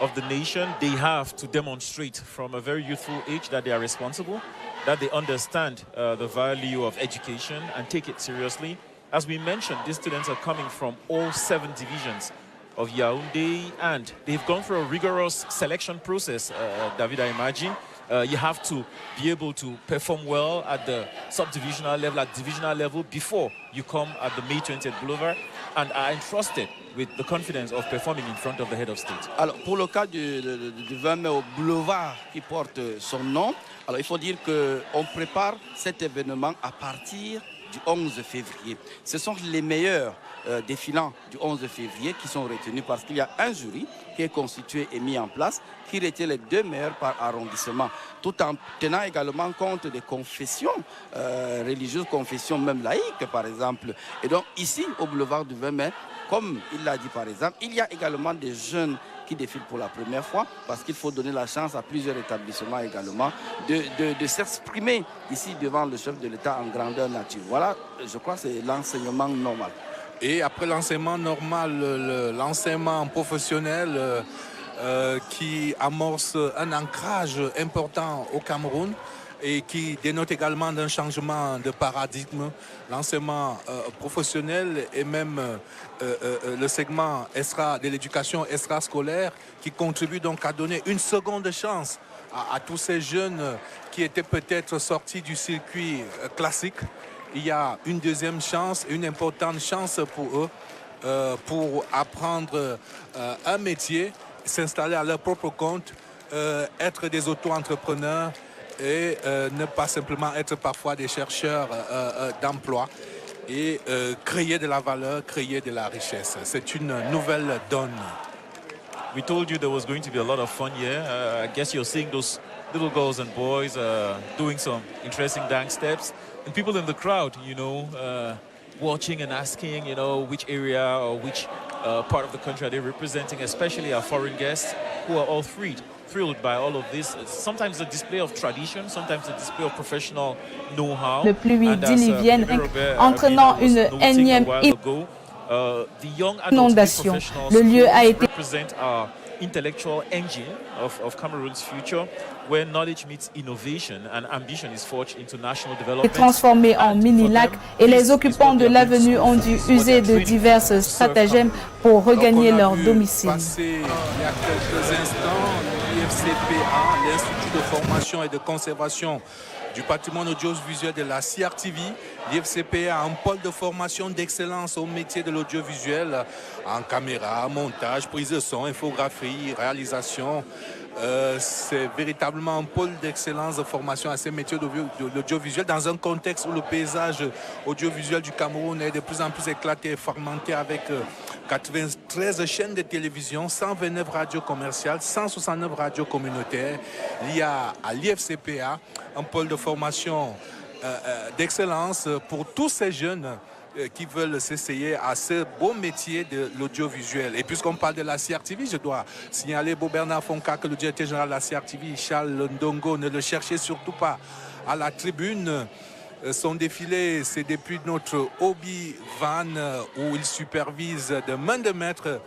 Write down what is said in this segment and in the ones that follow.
of the nation, they have to demonstrate from a very youthful age that they are responsible, that they understand the value of education and take it seriously. As we mentioned, these students are coming from all 7 divisions of Yaoundé, and they've gone through a rigorous selection process, David, I imagine. You have to be able to perform well at the subdivisional level, at divisional level, before you come at the May 20th Boulevard and are entrusted with the confidence of performing in front of the head of state. Alors, pour le cas du 20 mai au boulevard qui porte son nom, alors il faut dire qu'on prépare cet événement à partir du 11 février. Ce sont les meilleurs défilants du 11 février qui sont retenus parce qu'il y a un jury qui est constitué et mis en place qui retient les 2 meilleurs par arrondissement, tout en tenant également compte des confessions religieuses, confessions même laïques par exemple. Et donc ici au boulevard du 20 mai, comme il l'a dit par exemple, il y a également des jeunes qui défilent pour la première fois parce qu'il faut donner la chance à plusieurs établissements également de s'exprimer ici devant le chef de l'État en grandeur nature. Voilà, je crois que c'est l'enseignement normal. Et après l'enseignement normal, l'enseignement professionnel qui amorce un ancrage important au Cameroun et qui dénote également d'un changement de paradigme, l'enseignement professionnel et même le segment de l'éducation extrascolaire qui contribue donc à donner une seconde chance à tous ces jeunes qui étaient peut-être sortis du circuit classique. Il y a une deuxième chance, une importante chance pour eux pour apprendre un métier, s'installer à leur propre compte, être des auto-entrepreneurs et ne pas simplement être parfois des chercheurs d'emploi et créer de la valeur, créer de la richesse. C'est une nouvelle donne. We told you there was going to be a lot of fun here. I guess you're seeing those little girls and boys doing some interesting dance steps. And people in the crowd, you know, watching and asking, you know, which area or which part of the country are they representing, especially our foreign guests who are all thrilled by all of this. Sometimes a display of tradition, sometimes a display of professional know-how. Le pluie diluvienne entraînant une énième inondation. Le lieu a été intellectual engine of Cameroon's future, where knowledge meets innovation and ambition is forged into national development. Transformé en mini-lac et les occupants de l'avenue ont dû user de divers stratagèmes pour regagner leur domicile. Il y a quelques instants, l'IFCPA, l'Institut de formation et de conservation du patrimoine audiovisuel de la CRTV. L'IFCPA a un pôle de formation d'excellence au métier de l'audiovisuel en caméra, montage, prise de son, infographie, réalisation. C'est véritablement un pôle d'excellence de formation à ces métiers de l'audiovisuel dans un contexte où le paysage audiovisuel du Cameroun est de plus en plus éclaté et fragmenté avec 93 chaînes de télévision, 129 radios commerciales, 169 radios communautaires. Il y a à l'IFCPA un pôle de formation d'excellence pour tous ces jeunes qui veulent s'essayer à ce beau métier de l'audiovisuel. Et puisqu'on parle de la CRTV, je dois signaler Bernard Fonka, que le directeur général de la CRTV, Charles Ndongo, ne le cherchez surtout pas à la tribune. Son défilé, c'est depuis notre hobby van où il supervise de main de maître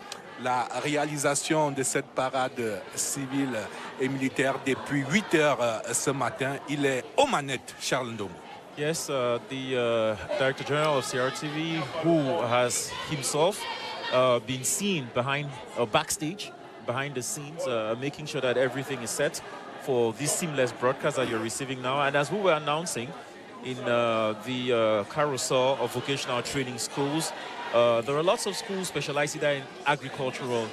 la réalisation de cette parade civile et militaire depuis 8 heures ce matin. Il est aux manettes, Charles Ndongo. Yes, the Director General of CRTV, who has himself been seen backstage, behind the scenes, making sure that everything is set for this seamless broadcast that you're receiving now. And as we were announcing in the carousel of vocational training schools, there are lots of schools specialized either in agricultural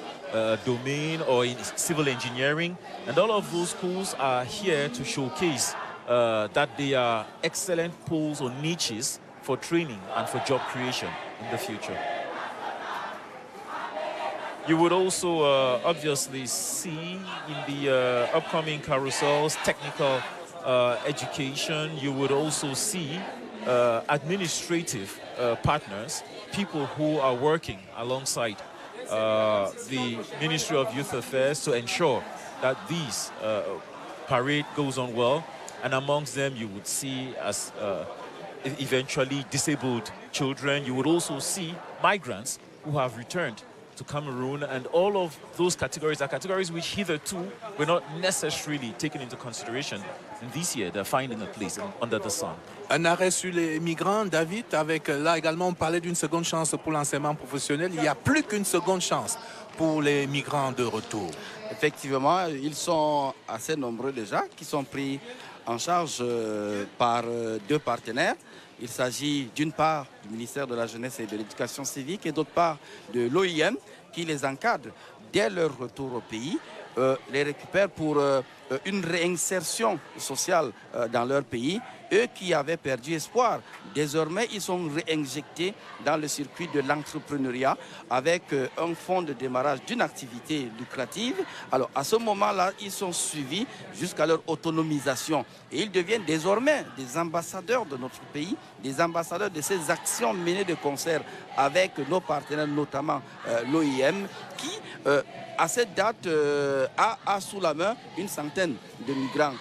domain or in civil engineering. And all of those schools are here to showcase that they are excellent pools or niches for training and for job creation in the future. You would also obviously see in the upcoming carousels technical education. You would also see administrative partners, people who are working alongside the Ministry of Youth Affairs to ensure that this parade goes on well. And amongst them, you would see as eventually disabled children. You would also see migrants who have returned to to Cameroon, and all of those categories are categories which hitherto were not necessarily taken into consideration. And this year, they're finding a place under the sun. Un arrêt sur les migrants, David, avec là également on parlait d'une seconde chance pour l'enseignement professionnel. Il n'y a plus qu'une seconde chance pour les migrants de retour. Effectivement, ils sont assez nombreux déjà, qui sont pris en charge par deux partenaires. Il s'agit d'une part du ministère de la Jeunesse et de l'Éducation civique et d'autre part de l'OIM qui les encadre dès leur retour au pays, les récupère pour une réinsertion sociale dans leur pays. Eux qui avaient perdu espoir, désormais ils sont réinjectés dans le circuit de l'entrepreneuriat avec un fonds de démarrage d'une activité lucrative. Alors à ce moment-là, ils sont suivis jusqu'à leur autonomisation et ils deviennent désormais des ambassadeurs de notre pays, des ambassadeurs de ces actions menées de concert avec nos partenaires, notamment l'OIM, qui à cette date a sous la main une centaine de migrants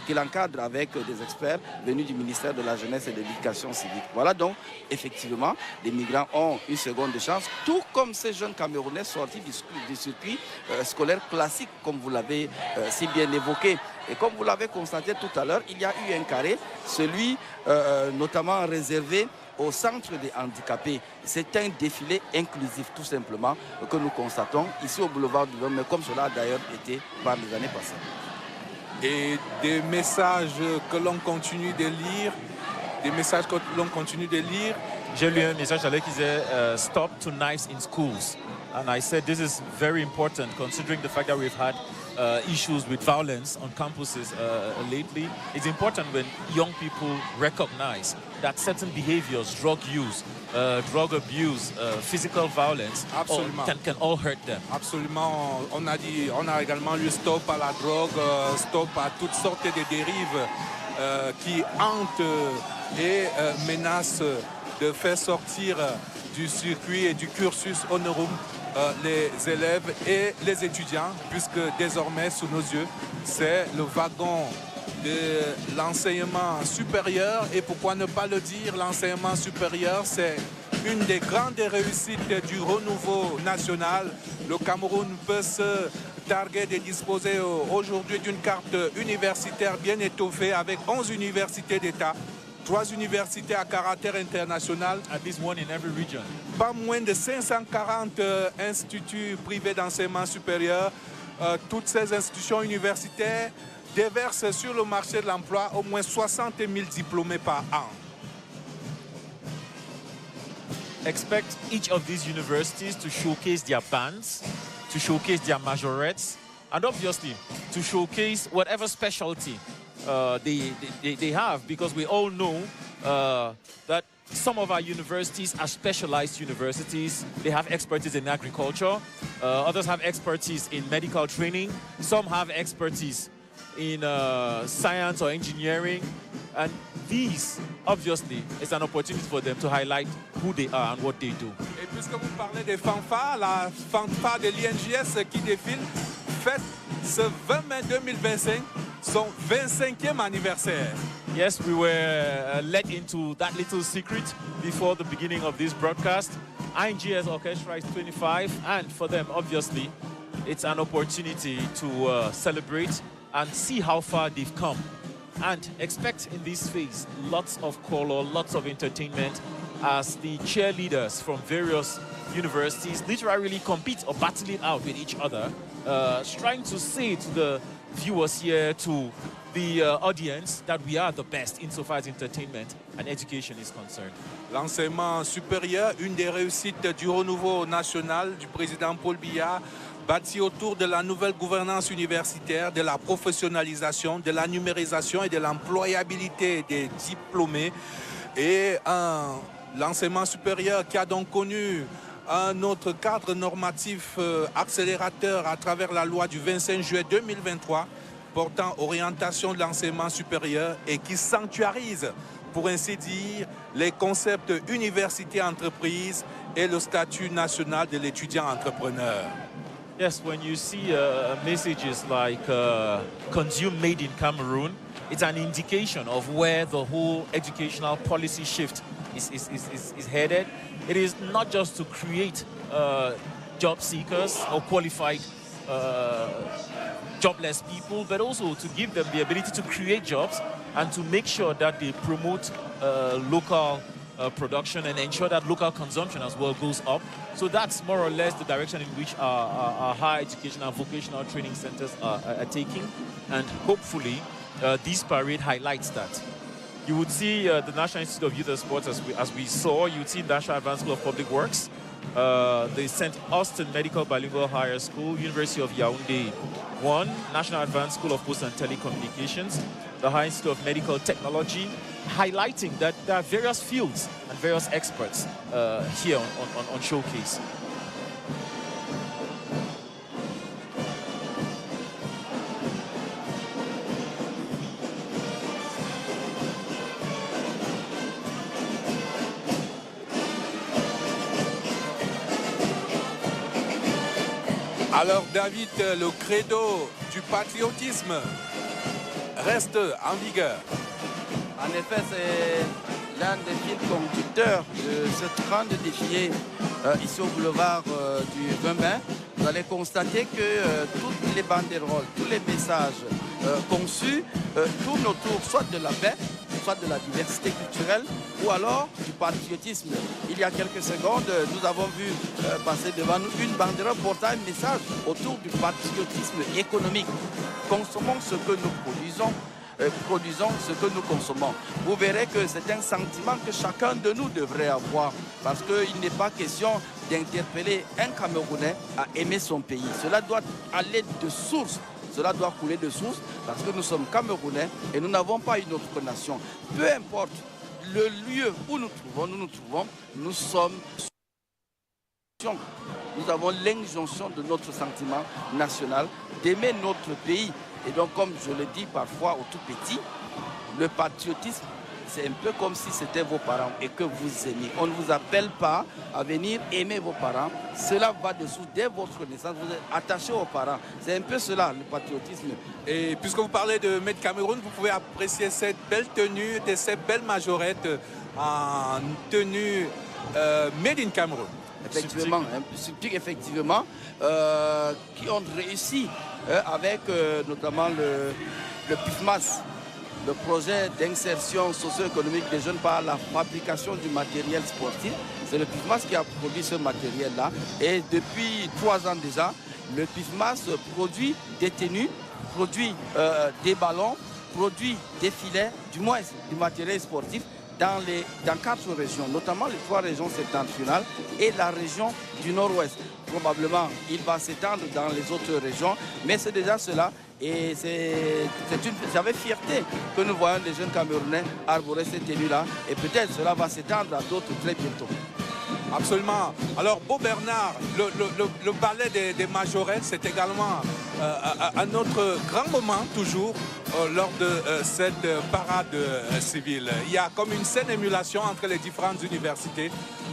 qu'il encadre avec des experts venus du ministère de la Jeunesse et de l'Éducation civique. Voilà donc, effectivement, les migrants ont une seconde chance, tout comme ces jeunes Camerounais sortis du circuit scolaire classique, comme vous l'avez si bien évoqué. Et comme vous l'avez constaté tout à l'heure, il y a eu un carré, celui notamment réservé au centre des handicapés. C'est un défilé inclusif tout simplement que nous constatons ici au boulevard du Vin, mais comme cela a d'ailleurs été par les années passées. Et des messages que l'on continue de lire, J'ai lu un message qui disait stop to knives in schools, and I said this is very important considering the fact that we've had issues with violence on campuses lately. It's important when young people recognize that certain behaviors, drug use, drug abuse, physical violence, can all hurt them. Absolument. On a également lu stop à la drogue, stop à toutes sortes de dérives qui hantent et menacent de faire sortir du circuit et du cursus honorum les élèves et les étudiants, puisque désormais, sous nos yeux, c'est le wagon de l'enseignement supérieur. Et pourquoi ne pas le dire, l'enseignement supérieur, c'est une des grandes réussites du renouveau national. Le Cameroun peut se targuer de disposer aujourd'hui d'une carte universitaire bien étoffée avec 11 universités d'État. 3 universités à caractère international. At least one in every region. Pas moins de 540 instituts privés d'enseignement supérieur. Toutes ces institutions universitaires déversent sur le marché de l'emploi au moins 60 000 diplômés par an. Expect each of these universities to showcase their bands, to showcase their majorettes, and obviously to showcase whatever specialty they have, because we all know that some of our universities are specialized universities. They have expertise in agriculture, others have expertise in medical training, some have expertise in science or engineering, and these obviously is an opportunity for them to highlight who they are and what they do. Et puisque vous parlez des fanfares, la fanfare de l'INJS qui défile fête ce 20 mai 2025 son 25e anniversaire. Yes, we were let into that little secret before the beginning of this broadcast. INGS Orchestra is 25, and for them, obviously, it's an opportunity to celebrate and see how far they've come. And expect in this phase lots of color, lots of entertainment as the cheerleaders from various universities literally compete or battle it out with each other, trying to say to the viewers here, to the audience, that we are the best insofar as entertainment and education is concerned. L'enseignement supérieur, une des réussites du renouveau national du président Paul Biya, bâti autour de la nouvelle gouvernance universitaire, de la professionnalisation, de la numérisation et de l'employabilité des diplômés. Et l'enseignement supérieur qui a donc connu un autre cadre normatif accélérateur à travers la loi du 25 juillet 2023 portant orientation de l'enseignement supérieur et qui sanctuarise, pour ainsi dire, les concepts université-entreprise et le statut national de l'étudiant entrepreneur. Yes, when you see messages like consume made in Cameroon, it's an indication of where the whole educational policy shift is headed. It is not just to create job seekers or qualified jobless people, but also to give them the ability to create jobs and to make sure that they promote local production and ensure that local consumption as well goes up. So that's more or less the direction in which our higher education and vocational training centers are taking. And hopefully this parade highlights that. You would see the National Institute of Youth and Sports as we saw. You would see National Advanced School of Public Works, the St. Austin Medical Bilingual Higher School, University of Yaoundé 1, National Advanced School of Post and Telecommunications, the High Institute of Medical Technology, highlighting that there are various fields and various experts here on Showcase. Alors David, le credo du patriotisme reste en vigueur. En effet, c'est l'un des fils conducteurs de ce train de défilé ici au boulevard du 20 mai. Vous allez constater que toutes les banderoles, tous les messages conçus tournent autour soit de la paix, soit de la diversité culturelle ou alors du patriotisme. Il y a quelques secondes, nous avons vu passer devant nous une banderole portant un message autour du patriotisme économique. Consommons ce que nous produisons, produisons ce que nous consommons. Vous verrez que c'est un sentiment que chacun de nous devrait avoir parce qu'il n'est pas question d'interpeller un Camerounais à aimer son pays. Cela doit aller de source. Cela doit couler de source parce que nous sommes Camerounais et nous n'avons pas une autre nation. Peu importe le lieu où nous trouvons, nous sommes. Nous avons l'injonction de notre sentiment national d'aimer notre pays. Et donc, comme je le dis parfois aux tout petits, le patriotisme, c'est un peu comme si c'était vos parents et que vous aimiez. On ne vous appelle pas à venir aimer vos parents. Cela va dessous dès votre naissance. Vous êtes attaché aux parents. C'est un peu cela, le patriotisme. Et puisque vous parlez de Made Cameroun, vous pouvez apprécier cette belle tenue, cette belle majorette en tenue Made in Cameroun. Effectivement, effectivement, qui ont réussi avec notamment le PIFMAS, le projet d'insertion socio-économique des jeunes par la fabrication du matériel sportif. C'est le PIFMAS qui a produit ce matériel-là. Et depuis 3 ans déjà, le PIFMAS produit des tenues, produit des ballons, produit des filets, du moins du matériel sportif dans 4 régions, notamment les 3 régions septentrionales et la région du Nord-Ouest. Probablement, il va s'étendre dans les autres régions, mais c'est déjà cela. Et c'est avec fierté que nous voyons les jeunes Camerounais arborer ces tenues-là. Et peut-être cela va s'étendre à d'autres très bientôt. Absolument. Alors, Beau Bernard, le ballet des majorettes, c'est également un autre grand moment, toujours, lors de cette parade civile. Il y a comme une saine émulation entre les différentes universités.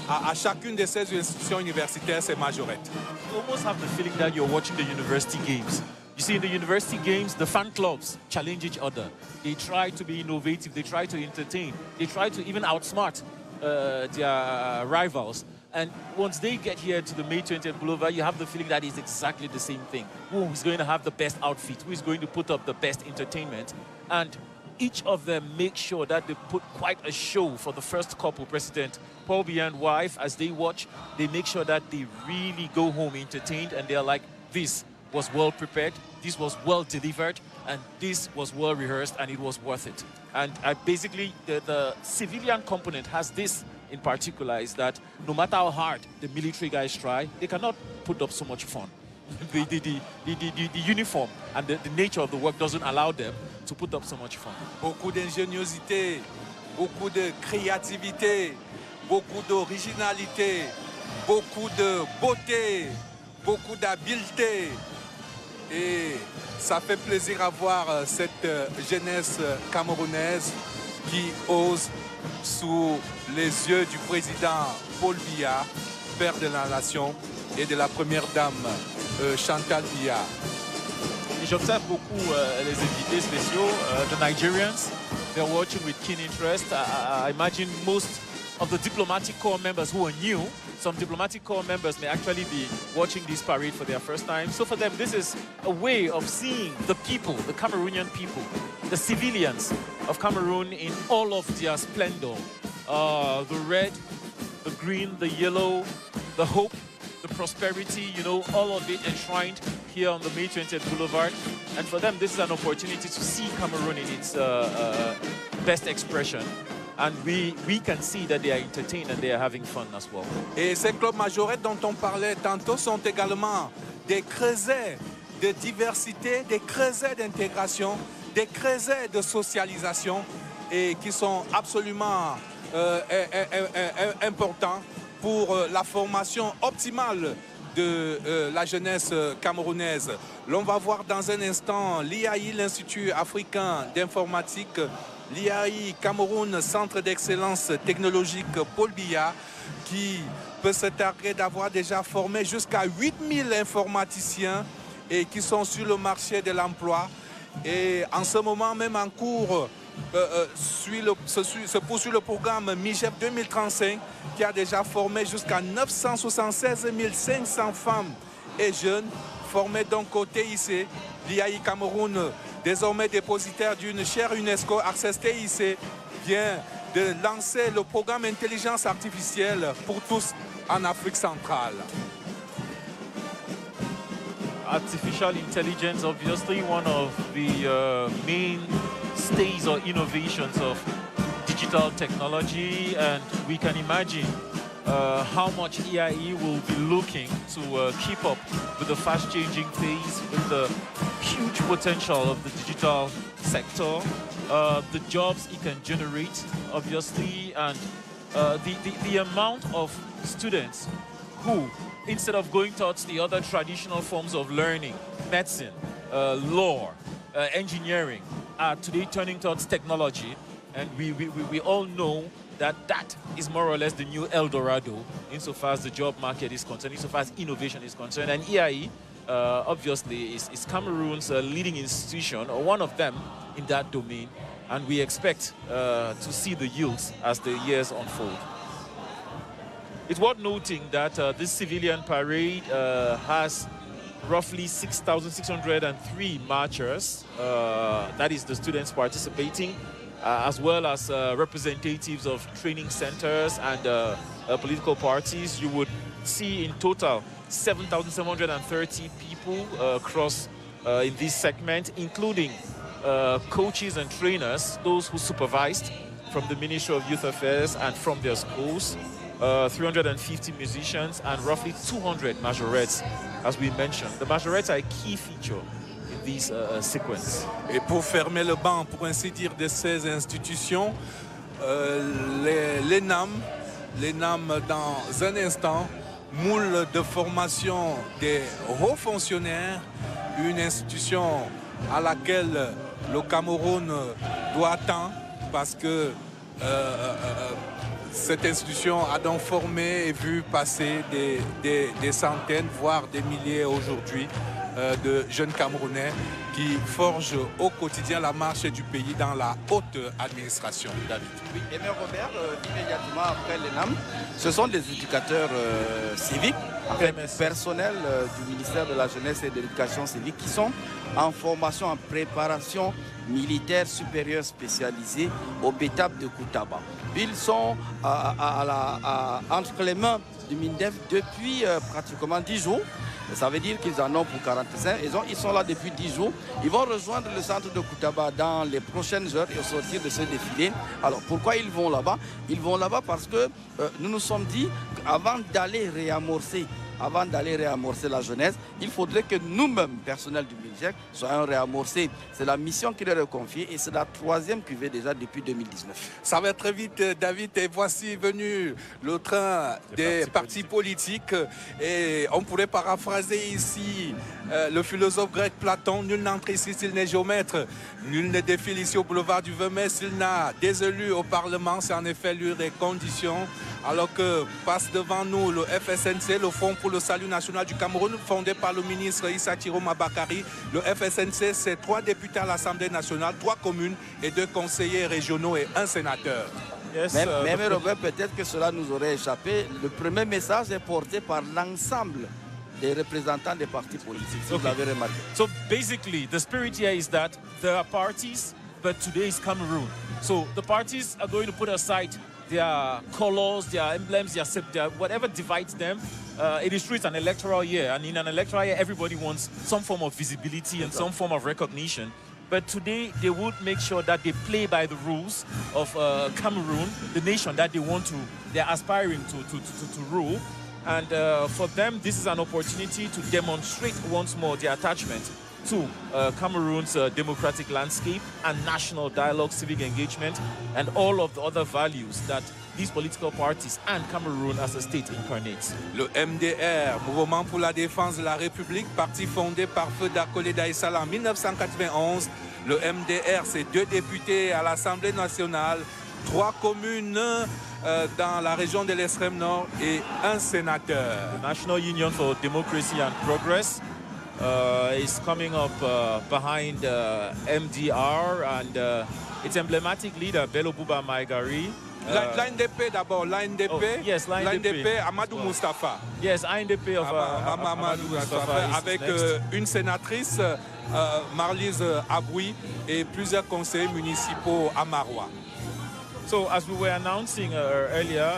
À chacune de ces institutions universitaires, ces majorettes. You almost have the feeling that you're watching the university games. You see, in the university games, the fan clubs challenge each other. They try to be innovative. They try to entertain. They try to even outsmart their rivals. And once they get here to the May 20th Boulevard, you have the feeling that it's exactly the same thing. Who is going to have the best outfit? Who is going to put up the best entertainment? And each of them make sure that they put quite a show for the first couple, President Paul Biya and wife. As they watch, they make sure that they really go home entertained, and they're like, this was well prepared, this was well delivered, and this was well rehearsed, and it was worth it. And basically, the civilian component has this in particular, is that no matter how hard the military guys try, they cannot put up so much fun. The uniform and the nature of the work doesn't allow them to put up so much fun. Beaucoup d'ingéniosité, beaucoup de créativité, beaucoup d'originalité, beaucoup de beauté, beaucoup d'habileté. Et ça fait plaisir à voir cette jeunesse camerounaise qui ose, sous les yeux du président Paul Biya, père de la nation, et de la première dame Chantal Biya. J'observe beaucoup les invités spéciaux, the Nigerians. They're watching with keen interest. I imagine most of the diplomatic corps members who are new. Some diplomatic corps members may actually be watching this parade for their first time. So for them, this is a way of seeing the people, the Cameroonian people, the civilians of Cameroon in all of their splendor. The red, the green, the yellow, the hope, the prosperity, you know, all of it enshrined here on the May 20th Boulevard. And for them, this is an opportunity to see Cameroon in its best expression. And we can see that they are entertained and they are having fun as well. Et ces clubs majorettes dont on parlait tantôt sont également des creusets de diversité, des creusets d'intégration, des creusets de socialisation et qui sont absolument importants pour la formation optimale de la jeunesse camerounaise. L'on va voir dans un instant l'IAI, l'Institut africain d'informatique, l'IAI Cameroun, Centre d'excellence technologique Paul Biya, qui peut se targuer d'avoir déjà formé jusqu'à 8000 informaticiens et qui sont sur le marché de l'emploi. Et en ce moment, même en cours, se poursuit le programme MIGEP 2035 qui a déjà formé jusqu'à 976 500 femmes et jeunes formés donc au TIC. L'IAI Cameroun, désormais dépositaire d'une chaire UNESCO Access TIC, vient de lancer le programme Intelligence artificielle pour tous en Afrique centrale. Artificial intelligence, obviously one of the main stays or innovations of digital technology, and we can imagine how much EIE will be looking to keep up with the fast-changing pace, with the huge potential of the digital sector, the jobs it can generate, obviously, and the amount of students who, instead of going towards the other traditional forms of learning, medicine, law, engineering, are today turning towards technology. And we all know that that is more or less the new El Dorado insofar as the job market is concerned, insofar as innovation is concerned. And EIE, obviously, is Cameroon's leading institution, or one of them in that domain. And we expect to see the yields as the years unfold. It's worth noting that this civilian parade has roughly 6,603 marchers. That is the students participating, as well as representatives of training centers and political parties. You would see in total 7,730 people across in this segment, including coaches and trainers, those who supervised from the Ministry of Youth Affairs and from their schools. 350 musicians and roughly 200 majorettes, as we mentioned. The majorettes are a key feature in this sequence. Et pour fermer le banc, pour ainsi dire, de ces institutions, l'ENAM dans un instant, moule de formation des hauts fonctionnaires, une institution à laquelle le Cameroun doit tant, parce que cette institution a donc formé et vu passer des centaines, voire des milliers aujourd'hui de jeunes Camerounais qui forgent au quotidien la marche du pays dans la haute administration. David. Oui, Aimé Robert, immédiatement après l'ENAM, ce sont des éducateurs civiques, personnels du ministère de la Jeunesse et de l'Éducation civique qui sont en formation, en préparation militaire supérieure spécialisée au BETAP de Koutaba. Ils sont entre les mains du MINDEF depuis pratiquement 10 jours. Ça veut dire qu'ils en ont pour 45. Ils sont là depuis 10 jours. Ils vont rejoindre le centre de Koutaba dans les prochaines heures et sortir de ce défilé. Alors pourquoi ils vont là-bas? Ils vont là-bas parce que nous nous sommes dit qu'avant d'aller réamorcer la jeunesse, il faudrait que nous-mêmes, personnels du MINJEC, soyons réamorcés. C'est la mission qui leur est confiée et c'est la 3e cuvée déjà depuis 2019. Ça va très vite, David, et voici venu le train des partis politiques. Et on pourrait paraphraser ici le philosophe grec Platon: nul n'entre ici s'il n'est géomètre, nul ne défile ici au boulevard du 20 mai s'il n'a des élus au Parlement. C'est en effet l'une des conditions. Alors que passe devant nous le FSNC, le Fonds pour le salut national du Cameroun, fondé par le ministre Issa Thiro Mabakari. Le FSNC, c'est 3 députés à l'Assemblée nationale, 3 communes et 2 conseillers régionaux et 1 sénateur. Yes, Même Robert, peut-être que cela nous aurait échappé. Le premier message est porté par l'ensemble des représentants des partis politiques, si vous l'avez remarqué. So basically, the spirit here is that there are parties, but today is Cameroon. So the parties are going to put aside their colors, their emblems, their whatever divides them. It is true it's an electoral year, and in an electoral year, everybody wants some form of visibility and some form of recognition. But today, they would make sure that they play by the rules of Cameroon, the nation that they're aspiring to rule. And for them, this is an opportunity to demonstrate once more their attachment to Cameroon's democratic landscape and national dialogue, civic engagement, and all of the other values that these political parties and Cameroon as a state incarnates. Le MDR, Mouvement pour la défense de la République, parti fondé par Feu Dakole Daïssala en 1991. Le MDR, c'est 2 députés à l'Assemblée nationale, 3 communes dans la région de l'extrême nord et 1 sénateur. The National Union for Democracy and Progress is coming up behind MDR, and its emblematic leader, Bello Bouba Maigari. L'ANDP d'abord, l'ANDP, Oh, yes, l'ANDP. Amadou Moustapha. Yes, ANDP of Amadou Moustapha, avec une sénatrice, Marlise Aboui, et plusieurs conseillers municipaux à Marois. So as we were announcing earlier,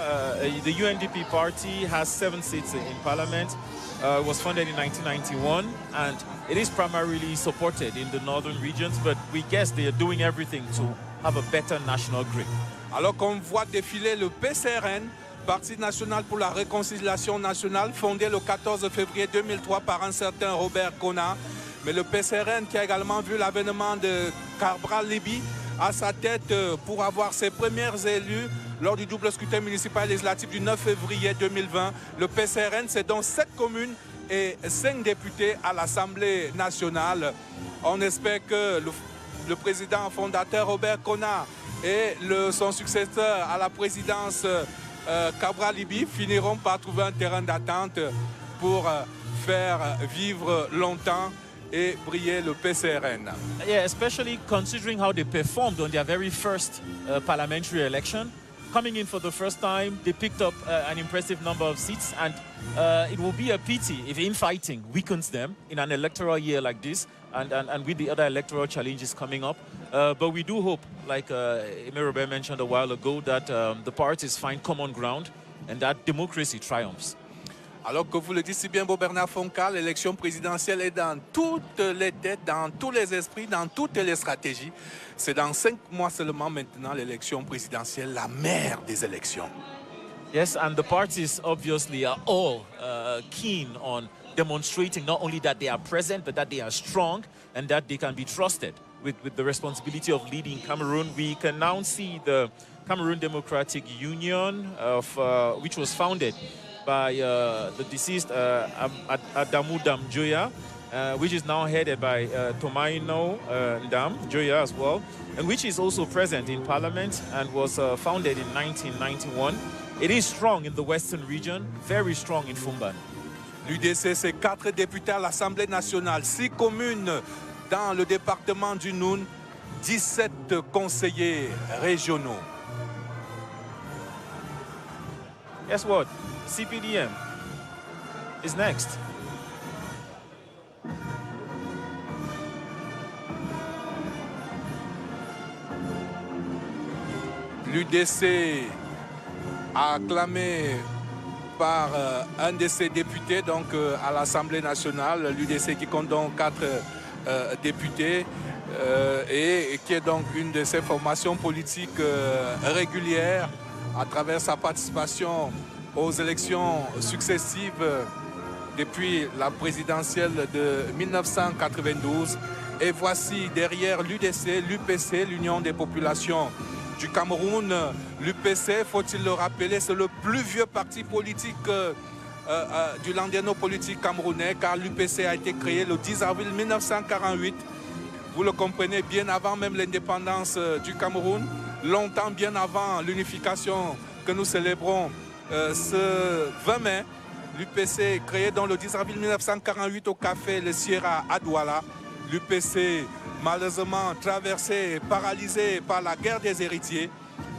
the UNDP party has 7 seats in parliament. It was founded in 1991, and it is primarily supported in the northern regions, but we guess they are doing everything to have a better national grip. Alors qu'on voit défiler le PCRN, Parti national pour la réconciliation nationale, fondé le 14 février 2003 par un certain Robert Kona, mais le PCRN qui a également vu l'avènement de Cabral Libi à sa tête pour avoir ses premiers élus lors du double scrutin municipal législatif du 9 février 2020. Le PCRN, c'est donc 7 communes et 5 députés à l'Assemblée nationale. On espère que le président fondateur Robert Kona et son successeur à la présidence Cabral Libi finiront par trouver un terrain d'attente pour faire vivre longtemps et briller le PCRN. Yeah, especially considering how they performed on their very first parliamentary election. Coming in for the first time, they picked up an impressive number of seats, and it will be a pity if infighting weakens them in an electoral year like this, and with the other electoral challenges coming up. But we do hope, like Emir Robert mentioned a while ago, that the parties find common ground and that democracy triumphs. Alors que vous le dites si bien, Beau Bernard Foncal, l'élection présidentielle est dans toutes les têtes, dans tous les esprits, dans toutes les stratégies. C'est dans 5 mois seulement maintenant l'élection présidentielle, la mère des élections. Yes, and the parties obviously are all keen on demonstrating not only that they are present, but that they are strong and that they can be trusted with the responsibility of leading Cameroon. We can now see the Cameroon Democratic Union, which was founded by the deceased Adamu Damjoya, which is now headed by Tomaino Damjoya as well, and which is also present in Parliament and was founded in 1991. It is strong in the Western region, very strong in Fumban. L'UDC, c'est 4 députés à l'Assemblée nationale, 6 communes dans le département du Noun, 17 conseillers régionaux. Guess what? CPDM is next. L'UDC acclamé par un de ses députés donc, à l'Assemblée nationale, l'UDC qui compte donc 4 députés et qui est donc une de ses formations politiques régulières à travers sa participation aux élections successives depuis la présidentielle de 1992. Et voici derrière l'UDC, l'UPC, l'Union des populations du Cameroun. L'UPC, faut-il le rappeler, c'est le plus vieux parti politique du landerneau politique camerounais, car l'UPC a été créé le 10 avril 1948. Vous le comprenez, bien avant même l'indépendance du Cameroun, longtemps bien avant l'unification que nous célébrons ce 20 mai. L'UPC créé dans le 10 avril 1948 au café Le Sierra à Douala. L'UPC malheureusement traversé et paralysé par la guerre des héritiers.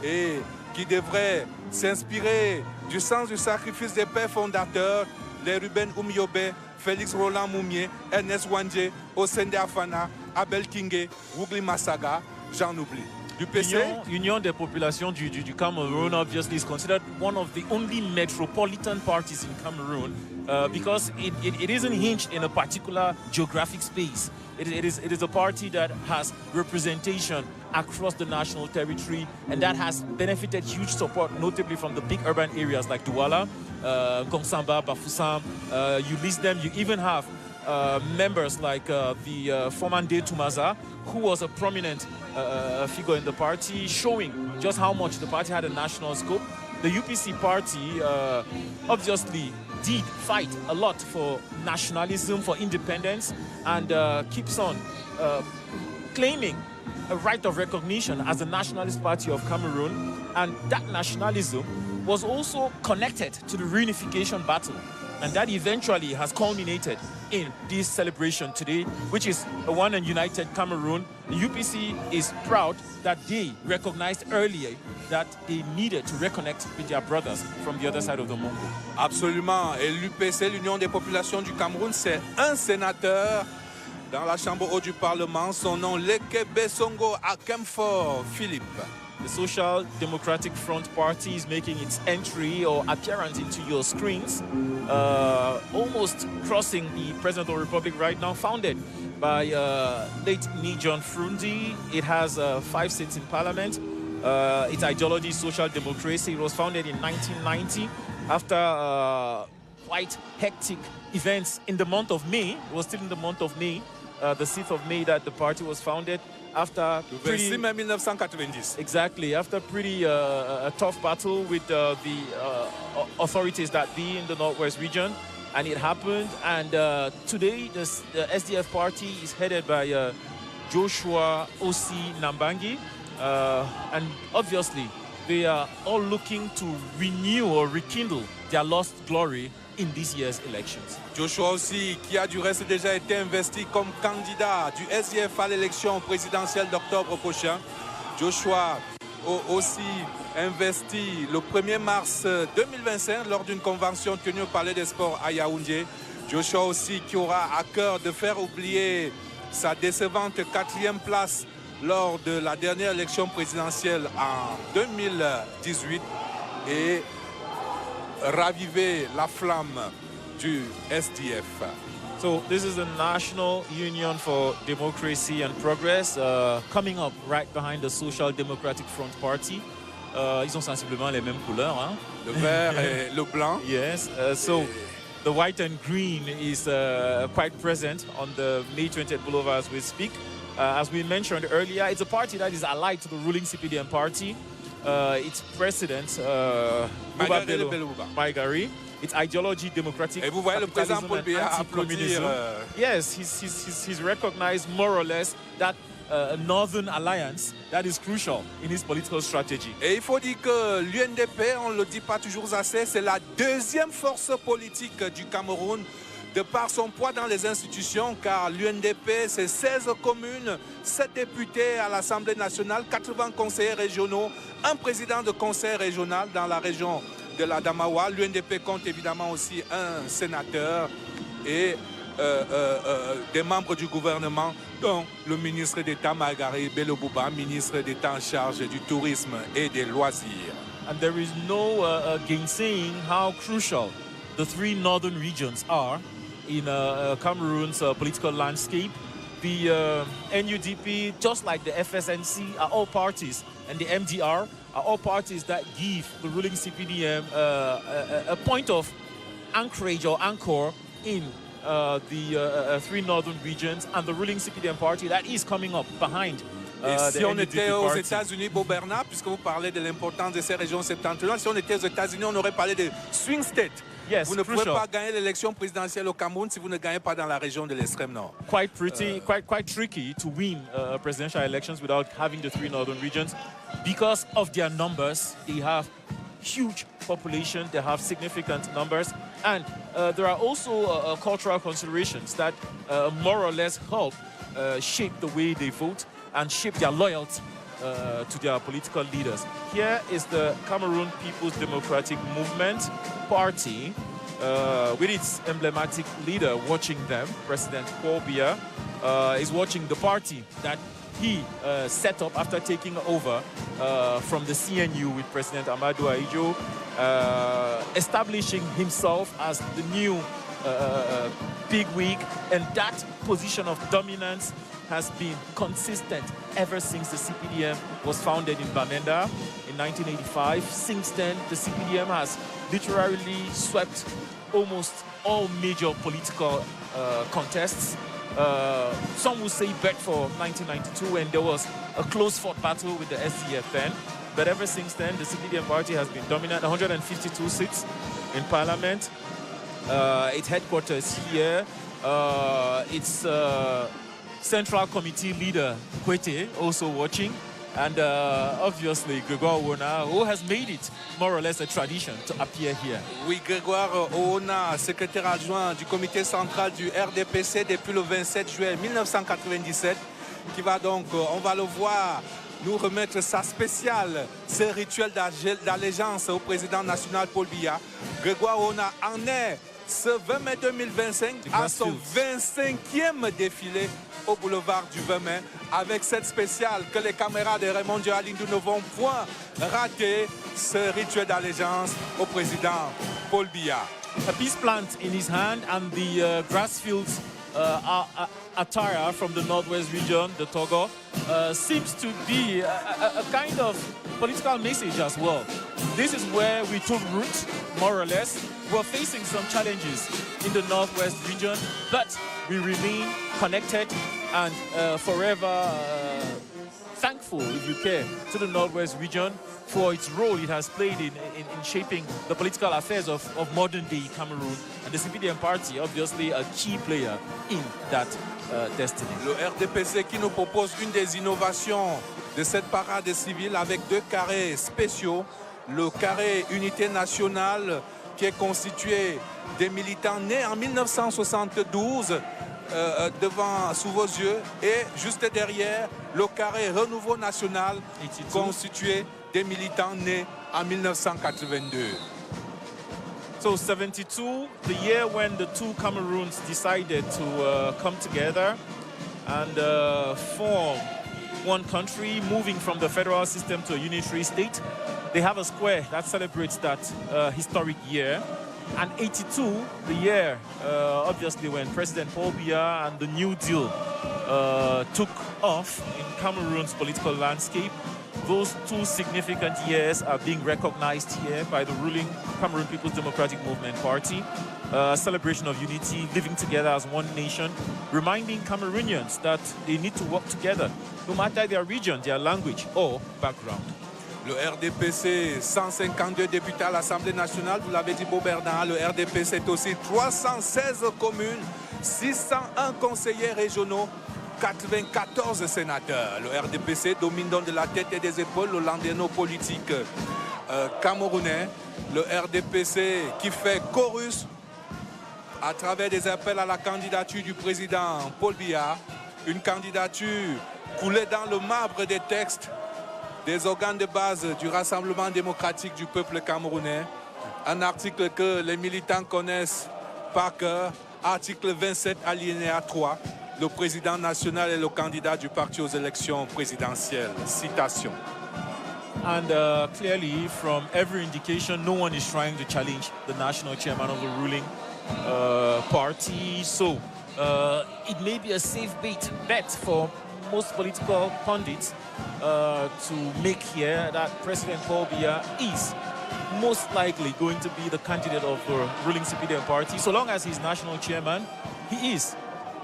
Et qui devrait s'inspirer du sens du sacrifice des pères fondateurs, les Ruben Oumiobe, Félix Roland Moumier, Ernest Wandje, Osende Afana, Abel Kingé, Wugli Massaga, j'en oublie. Union des populations du Cameroon obviously is considered one of the only metropolitan parties in Cameroon because it isn't hinged in a particular geographic space. It is a party that has representation across the national territory, and that has benefited huge support, notably from the big urban areas like Douala, Gongsamba, Bafoussam. You list them. You even have members like the former Ndeye Tumaza, who was a prominent figure in the party, showing just how much the party had a national scope. The UPC party obviously did fight a lot for nationalism, for independence, and keeps on claiming a right of recognition as the nationalist party of Cameroon. And that nationalism was also connected to the reunification battle. And that eventually has culminated in this celebration today, which is a one and united Cameroon. The UPC is proud that they recognized earlier that they needed to reconnect with their brothers from the other side of the Mongo. Absolument. Et l'UPC, l'Union des populations du Cameroun, c'est un sénateur dans la Chambre haute du Parlement. Son nom, Leke Besongo Akemfor Philippe. The Social Democratic Front Party is making its entry or appearance into your screens, almost crossing the President of the Republic right now, founded by late Nijon Frundi. It has 5 seats in parliament. Its ideology is social democracy. It was founded in 1990 after quite hectic events in the month of May. It was still in the month of May, the 6th of May, that the party was founded. After pretty, 1990. Exactly, after pretty a tough battle with the authorities that be in the Northwest region, and it happened. And today, the SDF party is headed by Joshua Osi Nambangi, and obviously they are all looking to renew or rekindle their lost glory in this year's elections. Joshua aussi, qui a du reste déjà été investi comme candidat du SDF à l'élection présidentielle d'octobre prochain. Joshua aussi investi le 1er mars 2025 lors d'une convention tenue au Palais des Sports à Yaoundé. Joshua aussi qui aura à cœur de faire oublier sa décevante 4e place lors de la dernière élection présidentielle en 2018 et raviver la flamme du SDF. So this is the National Union for Democracy and Progress coming up right behind the Social Democratic Front Party. Ils ont sensiblement les mêmes couleurs, hein? Le vert et le blanc. Yes, so the white and green is quite present on the May 20th Boulevard as we speak. As we mentioned earlier, it's a party that is allied to the ruling CPDM party. Its president, Maigari, its ideology, democratic. Et vous voyez le président Paul Biya applaudir. Yes, he's recognized more or less that Northern Alliance that is crucial in his political strategy. Et il faut dire que l'UNDP, on ne le dit pas toujours assez, c'est la 2e force politique du Cameroun, de par son poids dans les institutions, car l'UNDP, c'est 16 communes, 7 députés à l'Assemblée nationale, 80 conseillers régionaux, un président de conseil régional dans la région de la Damawa. L'UNDP compte évidemment aussi un sénateur et des membres du gouvernement, dont le ministre d'État Maigari Bello Bouba, ministre d'État en charge du tourisme et des loisirs. And there is no gainsaying how crucial the 3 northern regions are in Cameroon's political landscape. The NUDP, just like the FSNC, are all parties, and the MDR are all parties that give the ruling CPDM a point of anchorage or anchor in the 3 northern regions, and the ruling CPDM party that is coming up behind. Et si on était aux États-Unis, Beau Bernard, puisque vous parlez de l'importance de ces régions septentrionales, si on était aux États-Unis, on aurait parlé de swing state. Yes, vous ne crucial. pouvez pas gagner l'élection présidentielle au Cameroun si vous ne gagnez pas dans la région de l'extrême nord. Quite tricky to win presidential elections without having the 3 northern regions because of their numbers. They have huge population, they have significant numbers, and there are also cultural considerations that more or less help shape the way they vote and shape their loyalty to their political leaders. Here is the Cameroon People's Democratic Movement Party with its emblematic leader watching them. President Paul Biya is watching the party that he set up after taking over from the CNU with President Amadou Ahidjo, establishing himself as the new bigwig, and that position of dominance has been consistent ever since the CPDM was founded in Bamenda in 1985. Since then, the CPDM has literally swept almost all major political contests. Some will say bet for 1992 when there was a close-fought battle with the SDF then. But ever since then, the CPDM party has been dominant, 152 seats in parliament. Its headquarters here. Its Central Committee leader, Kwete, also watching. And obviously, Grégoire Oona, who has made it more or less a tradition to appear here. Oui, Grégoire Oona, secrétaire adjoint du comité central du RDPC depuis le 27 juillet 1997, qui va donc, on va le voir, nous remettre sa spéciale, ce rituel d'allégeance au président national Paul Biya. Grégoire Oona en est ce 20 mai 2025 à son 25e défilé au boulevard du 20 mai, avec cette spéciale que les caméras de Raymond Dialindou ne vont point rater, ce rituel d'allégeance au président Paul Biya. A peace plant in his hand and the Grassfields attire from the Northwest region, the Togo, seems to be a kind of political message as well. This is where we took root, more or less. We're facing some challenges in the Northwest region, but we remain connected and forever thankful, if you care, to the Northwest region for its role it has played in shaping the political affairs of modern-day Cameroon. And the CPDM party, obviously, a key player in that destiny. Le RDPC qui nous propose une des innovations de cette parade civile avec deux carrés spéciaux. Le carré Unité nationale qui est constitué des militants nés en 1972 sous vos yeux, et juste derrière le carré Renouveau national constitué des militants nés en 1982. So 72, the year when the two Cameroons decided to come together and form one country, moving from the federal system to a unitary state. They have a square that celebrates that historic year. And 82, the year, obviously, when President Paul Biya and the New Deal took off in Cameroon's political landscape. Those two significant years are being recognized here by the ruling Cameroon People's Democratic Movement Party. A celebration of unity, living together as one nation, reminding Cameroonians that they need to work together, no matter their region, their language, or background. Le RDPC, 152 députés à l'Assemblée nationale, vous l'avez dit, Beau Bernard. Le RDPC est aussi 316 communes, 601 conseillers régionaux, 94 sénateurs. Le RDPC domine donc de la tête et des épaules le landerneau politique camerounais. Le RDPC qui fait chorus à travers des appels à la candidature du président Paul Biya, une candidature coulée dans le marbre des textes des organes de base du Rassemblement démocratique du peuple camerounais. Un article que les militants connaissent par cœur, article 27 alinéa 3. Le président national est le candidat du parti aux élections présidentielles. Citation. And clearly, from every indication, no one is trying to challenge the national chairman of the ruling party. So it may be a safe bet for most political pundits to make here that President Paul Biya is most likely going to be the candidate of the ruling CPDM party. So long as he's national chairman, he is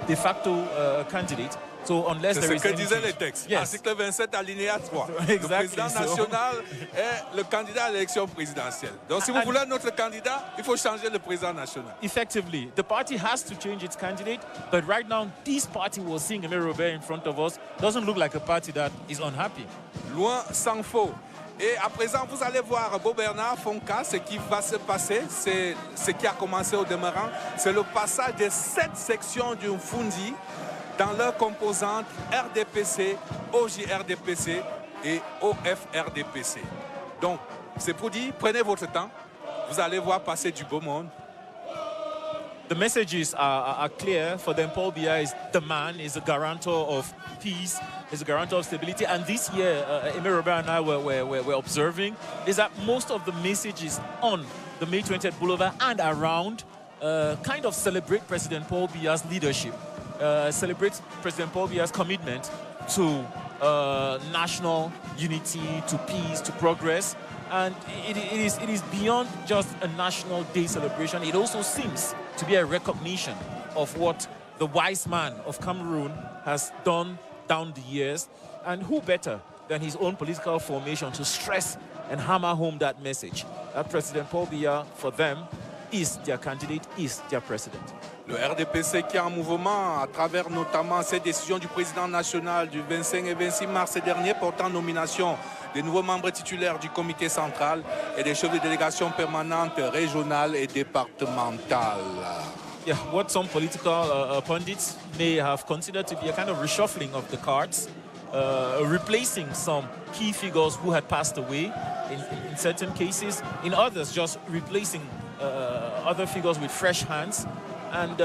de facto candidate. So unless there is ce que disaient les textes. Yes. Article 27 alinéa 3. Exactly. Le président national est le candidat à l'élection présidentielle. Donc si vous voulez notre candidat, il faut changer le président national. Effectively, the party has to change its candidate, but right now, this party we're seeing Aimé Robert in front of us doesn't look like a party that is unhappy. Loin s'en faut. Et à présent, vous allez voir Beau Bernard Fonka, ce qui va se passer, c'est ce qui a commencé au demeurant, c'est le passage des 7 sections du Fundi dans leurs composantes RDPC, OJRDPC, et OFRDPC. Donc, c'est pour dire, prenez votre temps, vous allez voir passer du beau monde. The messages are clear for them. Paul Biya is the man, is a guarantor of peace, is a guarantor of stability. And this year, Emir Robert and I were observing, is that most of the messages on the May 20th Boulevard and around kind of celebrate President Paul Biya's leadership, celebrate President Paul Biya's commitment to national unity, to peace, to progress. And it is beyond just a National Day celebration. It also seems to be a recognition of what the wise man of Cameroon has done down the years. And who better than his own political formation to stress and hammer home that message, that President Paul Biya, for them, is their candidate, is their president. Le RDPC qui est en mouvement à travers notamment ces décisions du président national du 25 et 26 mars dernier portant nomination des nouveaux membres titulaires du comité central et des chefs de délégation permanentes régionales et départementales. Yeah, what some political pundits may have considered to be a kind of reshuffling of the cards, replacing some key figures who had passed away in certain cases, in others just replacing other figures with fresh hands. And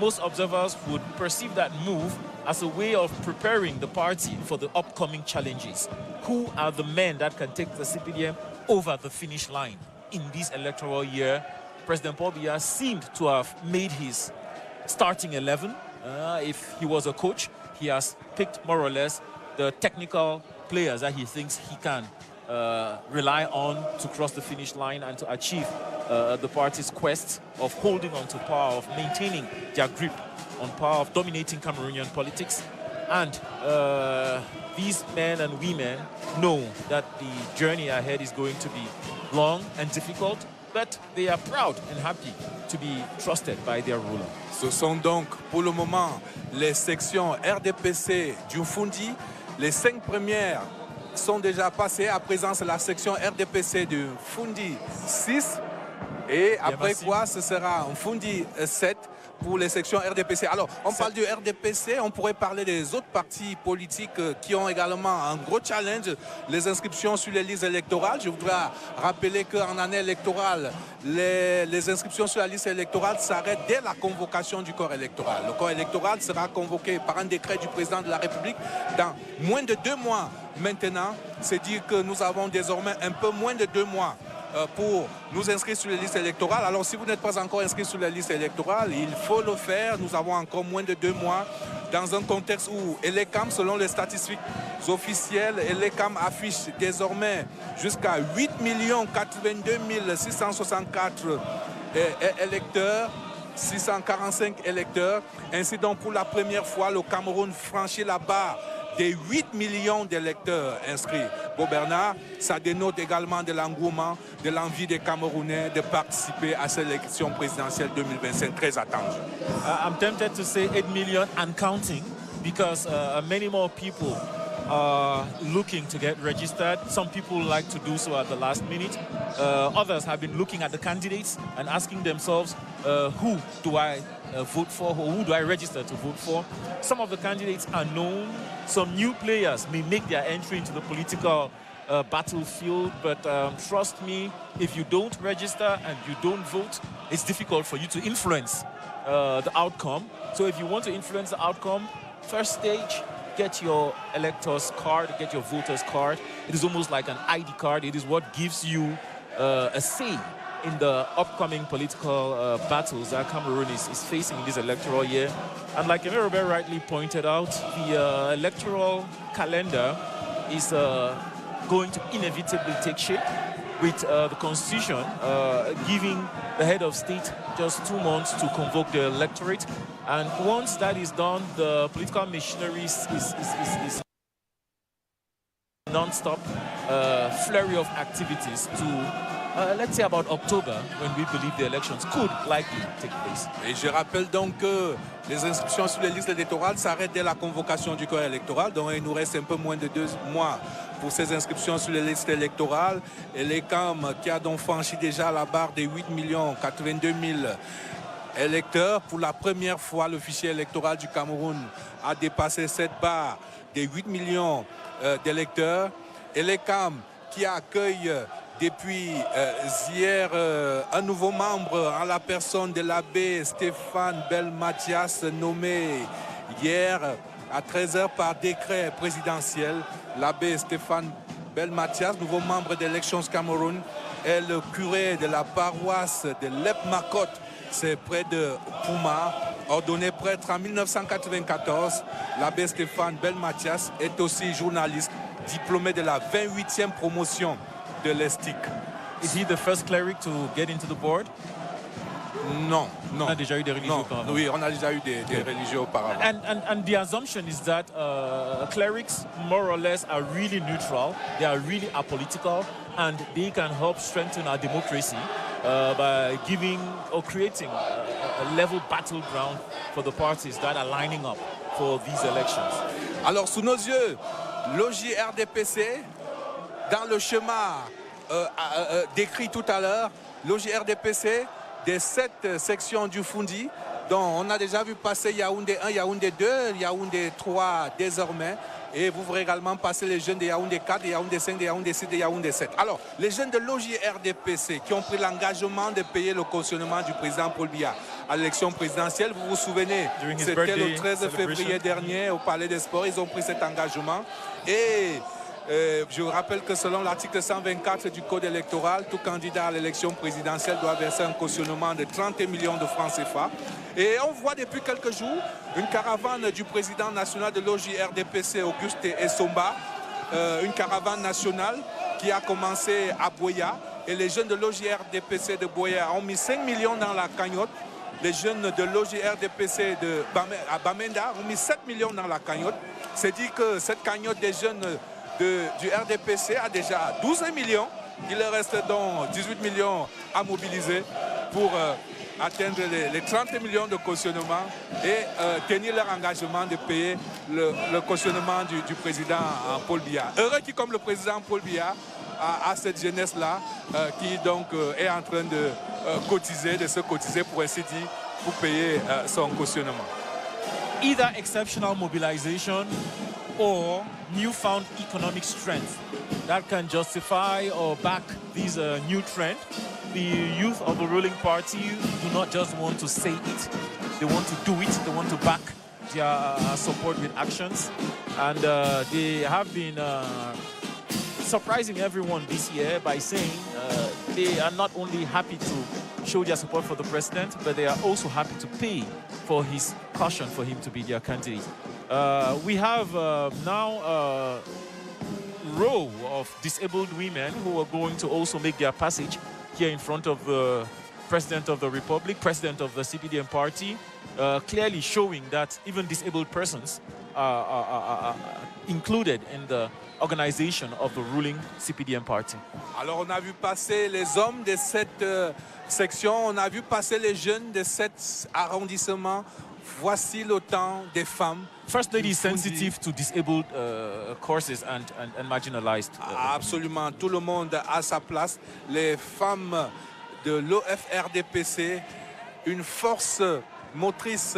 most observers would perceive that move as a way of preparing the party for the upcoming challenges. Who are the men that can take the CPDM over the finish line in this electoral year? President Paul Biya seemed to have made his starting 11. If he was a coach, he has picked more or less the technical players that he thinks he can rely on to cross the finish line and to achieve the party's quest of holding on to power, of maintaining their grip on power, of dominating Cameroonian politics. And these men and women know that the journey ahead is going to be long and difficult, but they are proud and happy to be trusted by their ruler. Ce sont donc pour le moment les sections RDPC du Fundi. Les 5 premières sont déjà passées. À présent, c'est la section RDPC du Fundi 6. Et après quoi, ce sera un Fundi 7 pour les sections RDPC. Alors, on parle du RDPC, on pourrait parler des autres partis politiques qui ont également un gros challenge, les inscriptions sur les listes électorales. Je voudrais rappeler qu'en année électorale, les inscriptions sur la liste électorale s'arrêtent dès la convocation du corps électoral. Le corps électoral sera convoqué par un décret du président de la République dans moins de 2 mois maintenant. C'est dire que nous avons désormais un peu moins de 2 mois pour nous inscrire sur les listes électorales. Alors si vous n'êtes pas encore inscrit sur les listes électorales, il faut le faire. Nous avons encore moins de 2 mois dans un contexte où Elecam, selon les statistiques officielles, Elecam affiche désormais jusqu'à 8 82 664 électeurs, 645 électeurs. Ainsi donc pour la première fois, le Cameroun franchit la barre des 8 millions d'électeurs inscrits. Bon Bernard, ça dénote également de l'engouement, de l'envie des Camerounais de participer à cette élection présidentielle 2025 très attendue. I'm tempted to say 8 million and counting because many more people are looking to get registered. Some people like to do so at the last minute. Others have been looking at the candidates and asking themselves, who do I vote for, or who do I register to vote for? Some of the candidates are known. Some new players may make their entry into the political battlefield, but trust me, if you don't register and you don't vote, it's difficult for you to influence the outcome. So if you want to influence the outcome, first stage, get your elector's card, get your voter's card. It is almost like an ID card. It is what gives you a say in the upcoming political battles that Cameroon is facing in this electoral year. And like Emir Robert rightly pointed out, the electoral calendar is going to inevitably take shape with the Constitution giving the head of state just 2 months to convoke the electorate. And once that is done, the political machinery is non-stop flurry of activities to let's say about October, when we believe the elections could likely take place. Et je rappelle donc que les inscriptions sur les listes électorales s'arrêtent dès la convocation du corps électoral. Donc il nous reste un peu moins de 2 mois pour ces inscriptions sur les listes électorales. Et l'ECAM qui a donc franchi déjà la barre des 8 82 000 électeurs. Pour la première fois, le fichier électoral du Cameroun a dépassé cette barre des 8 millions d'électeurs. Elecam qui accueille depuis hier un nouveau membre en la personne de l'abbé Stéphane Belmathias, nommé hier à 13h par décret présidentiel. L'abbé Stéphane Belmathias, nouveau membre d'Elections Cameroun, est le curé de la paroisse de Lep-Makot, c'est près de Pouma. Ordonné prêtre en 1994, l'abbé Stéphane Belmathias est aussi journaliste, diplômé de la 28e promotion de l'ESTIC. Is he the first cleric to get into the board? Non, non. On a déjà eu des religieux Non, auparavant. oui, on a déjà eu des religieux auparavant. And the assumption is that clerics more or less are really neutral, they are really apolitical, and they can help strengthen our democracy by giving or creating a level battleground for the parties that are lining up for these elections. Alors, sous nos yeux, logis RDPC, dans le schéma décrit tout à l'heure, logis RDPC, des 7 sections du Fundi, dont on a déjà vu passer Yaoundé 1, Yaoundé 2, Yaoundé 3 désormais. Et vous verrez également passer les jeunes de Yaoundé 4, de Yaoundé 5, de Yaoundé 6, de Yaoundé 7. Alors, les jeunes de logis RDPC qui ont pris l'engagement de payer le cautionnement du président Paul Biya à l'élection présidentielle, vous vous souvenez, c'était le 13 février dernier au Palais des Sports, ils ont pris cet engagement. Et je vous rappelle que selon l'article 124 du Code électoral, tout candidat à l'élection présidentielle doit verser un cautionnement de 30 millions de francs CFA. Et on voit depuis quelques jours une caravane du président national de logis RDPC, Auguste Essomba, une caravane nationale qui a commencé à Boya. Et les jeunes de logis RDPC de Boya ont mis 5 millions dans la cagnotte. Les jeunes de logis RDPC à Bamenda ont mis 7 millions dans la cagnotte. C'est dit que cette cagnotte des jeunes du RDPC a déjà 12 millions. Il leur reste donc 18 millions à mobiliser pour atteindre les 30 millions de cautionnement et tenir leur engagement de payer le cautionnement du président Paul Biya. Heureux qui, comme le président Paul Biya, a cette jeunesse-là qui donc est en train de se cotiser pour ainsi dire, pour payer son cautionnement. Either exceptional mobilization or newfound economic strength that can justify or back this new trend. The youth of the ruling party do not just want to say it, they want to do it, they want to back their support with actions. And they have been surprising everyone this year by saying they are not only happy to show their support for the president, but they are also happy to pay for his caution for him to be their candidate. We have now a row of disabled women who are going to also make their passage here in front of the President of the Republic, President of the CPDM party, clearly showing that even disabled persons are included in the organization of the ruling CPDM party. Alors on a vu passer les hommes de cette section, on a vu passer les jeunes de cet arrondissement. Voici le temps des femmes. First Lady is sensitive to disabled courses and marginalized. Absolument, tout le monde a sa place. Les femmes de l'OFRDPC, une force motrice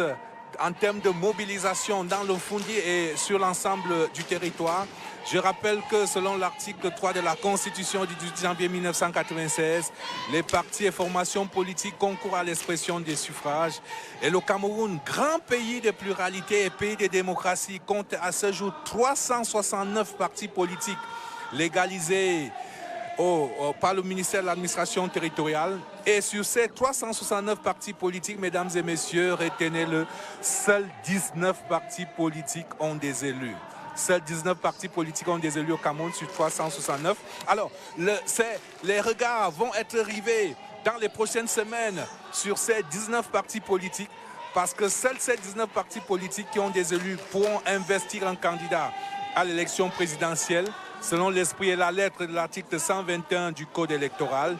en termes de mobilisation dans le Fundi et sur l'ensemble du territoire. Je rappelle que selon l'article 3 de la Constitution du 18 janvier 1996, les partis et formations politiques concourent à l'expression des suffrages. Et le Cameroun, grand pays de pluralité et pays de démocratie, compte à ce jour 369 partis politiques légalisés par le ministère de l'administration territoriale. Et sur ces 369 partis politiques, mesdames et messieurs, retenez-le, seuls 19 partis politiques ont des élus. Seuls 19 partis politiques ont des élus au Cameroun sur 369. Alors, les regards vont être rivés dans les prochaines semaines sur ces 19 partis politiques parce que seuls ces 19 partis politiques qui ont des élus pourront investir un candidat à l'élection présidentielle selon l'esprit et la lettre de l'article 121 du Code électoral.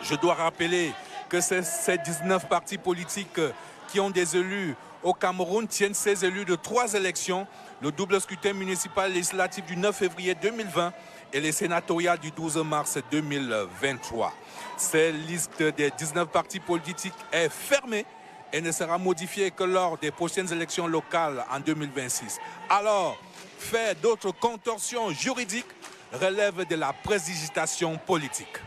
Je dois rappeler que ces 19 partis politiques qui ont des élus au Cameroun tiennent ces élus de 3 élections, le double scrutin municipal et législatif du 9 février 2020 et les sénatoriales du 12 mars 2023. Cette liste des 19 partis politiques est fermée et ne sera modifiée que lors des prochaines élections locales en 2026. Alors, faire d'autres contorsions juridiques relève de la prestidigitation politique?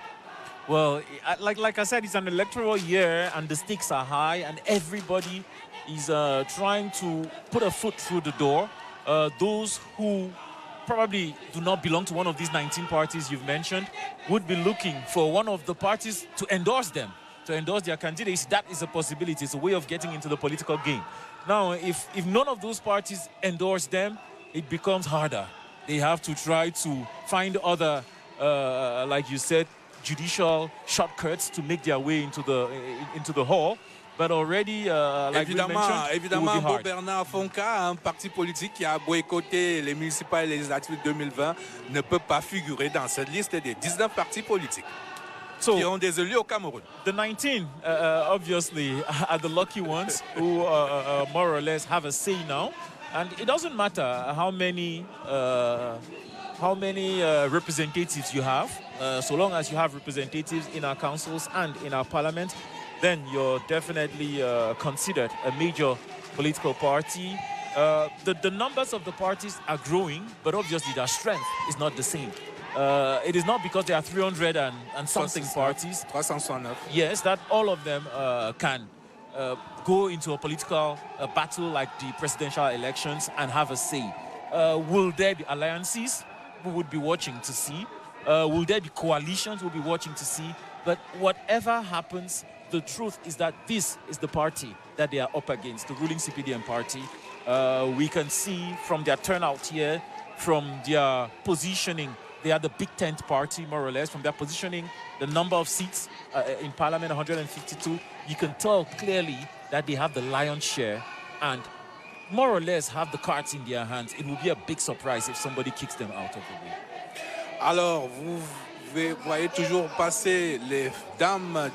Well, like I said, it's an electoral year and the stakes are high and everybody is trying to put a foot through the door. Those who probably do not belong to one of these 19 parties you've mentioned would be looking for one of the parties to endorse them, to endorse their candidates. That is a possibility. It's a way of getting into the political game. Now, if none of those parties endorse them, it becomes harder. They have to try to find other, like you said, judicial shortcuts to make their way into the hall. But already, like évidemment, Beau Bernard Fonka, un parti politique qui a boycotté les municipales et législatives 2020, ne peut pas figurer dans cette liste des 19 partis politiques qui ont des élus au Cameroun. The 19, obviously, are the lucky ones who more or less have a say now. And it doesn't matter how many representatives you have, so long as you have representatives in our councils and in our parliament, then you're definitely considered a major political party. The numbers of the parties are growing, but obviously their strength is not the same. It is not because there are 300 and something parties. 369. Yes, that all of them can go into a political battle like the presidential elections and have a say. Will there be alliances? We would be watching to see. Will there be coalitions? We'll be watching to see. But whatever happens, the truth is that this is the party that they are up against, the ruling CPDM party. We can see from their turnout here, from their positioning, they are the big tent party, more or less. From their positioning, the number of seats in Parliament, 152, you can tell clearly that they have the lion's share and more or less have the cards in their hands. It will be a big surprise if somebody kicks them out of the way. Alors, vous voyez toujours passer les dames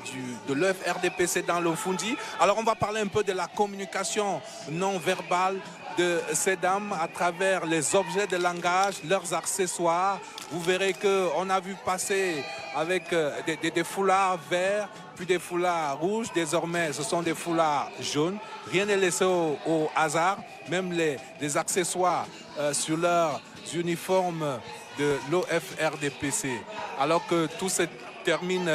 de l'EF-RDPC dans le Fundi. Alors, on va parler un peu de la communication non verbale de ces dames à travers les objets de langage, leurs accessoires. Vous verrez qu'on a vu passer avec des foulards verts, puis des foulards rouges. Désormais, ce sont des foulards jaunes. Rien n'est laissé au hasard. Même les accessoires sur leurs uniformes de l'OFRDPC. Alors que tout se termine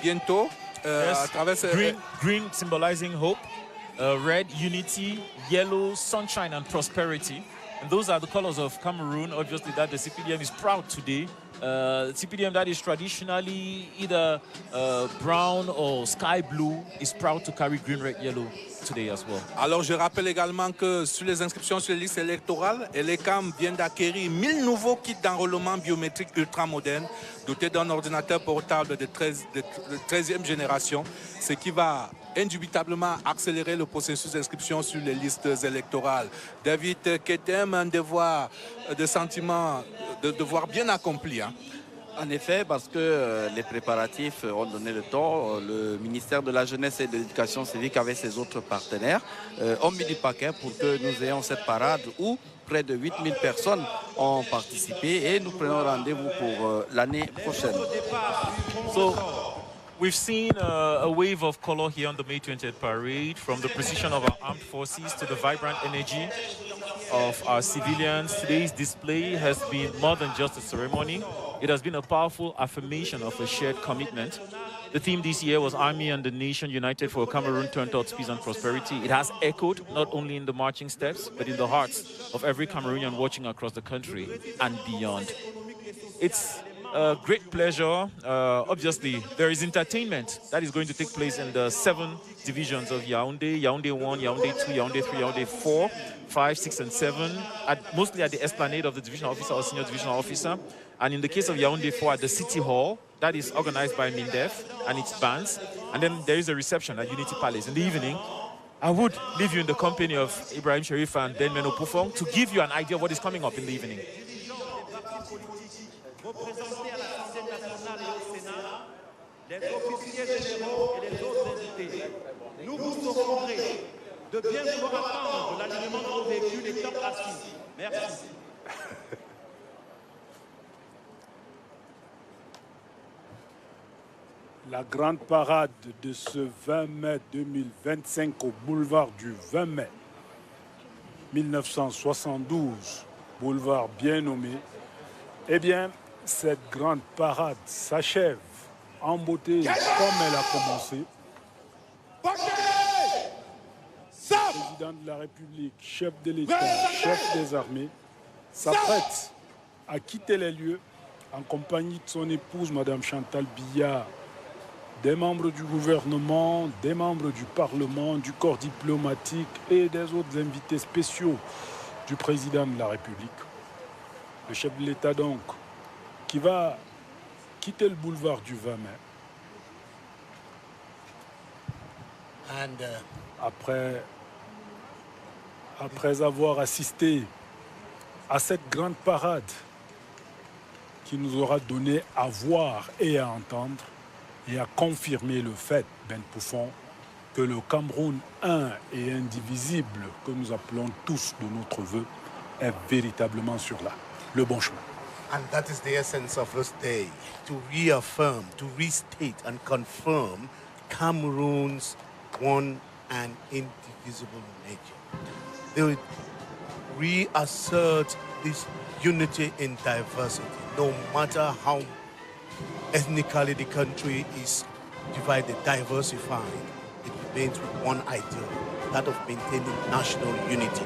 bientôt à travers... Green symbolizing hope. Red, unity, yellow, sunshine and prosperity. And those are the colors of Cameroon, obviously, that the CPDM is proud today. CPDM that is traditionally either brown or sky blue is proud to carry green, red, yellow today as well. Alors je rappelle également que sur les inscriptions sur les listes électorales, l'ECAM vient d'acquérir 1000 nouveaux kits d'enrôlement biométrique ultramodernes dotés d'un ordinateur portable de 13e génération, ce qui va indubitablement accélérer le processus d'inscription sur les listes électorales. David Ketem, un devoir de sentiment, de devoir bien accompli. Hein. En effet, parce que les préparatifs ont donné le temps, le ministère de la Jeunesse et de l'Éducation civique avec ses autres partenaires ont mis du paquet pour que nous ayons cette parade où près de 8000 personnes ont participé et nous prenons rendez-vous pour l'année prochaine. So, we've seen a wave of color here on the May 20th parade, from the precision of our armed forces to the vibrant energy of our civilians. Today's display has been more than just a ceremony. It has been a powerful affirmation of a shared commitment. The theme this year was Army and the Nation United for Cameroon turned towards peace and prosperity. It has echoed not only in the marching steps, but in the hearts of every Cameroonian watching across the country and beyond. It's a great pleasure. Obviously, there is entertainment that is going to take place in the 7 divisions of Yaoundé, Yaoundé 1, Yaoundé 2, Yaoundé 3, Yaoundé 4, 5, 6, and 7, mostly at the esplanade of the divisional officer or senior divisional officer. And in the case of Yaoundé 4, at the City Hall, that is organized by MINDEF and its bands. And then there is a reception at Unity Palace in the evening. I would leave you in the company of Ibrahim Sharif and Ben Meno Pufong to give you an idea of what is coming up in the evening. Les officiers généraux et les autres invités, nous vous serons gré de bien vouloir attendre l'alignement de vos véhicules et top assis. Merci. La grande parade de ce 20 mai 2025 au boulevard du 20 mai 1972, boulevard bien nommé, eh bien, cette grande parade s'achève en beauté comme elle a commencé, le président de la République, chef de l'État, chef des armées, s'apprête à quitter les lieux en compagnie de son épouse, Mme Chantal Biya, des membres du gouvernement, des membres du Parlement, du corps diplomatique et des autres invités spéciaux du président de la République. Le chef de l'État donc, qui va quitter le boulevard du 20 mai. Après avoir assisté à cette grande parade qui nous aura donné à voir et à entendre et à confirmer le fait, Ben Poufon, que le Cameroun un et indivisible que nous appelons tous de notre vœu est véritablement sur le bon chemin. And that is the essence of this day, to reaffirm, to restate and confirm Cameroon's one and indivisible nature. They reassert this unity in diversity, no matter how ethnically the country is divided, diversified. It remains with one ideal, that of maintaining national unity,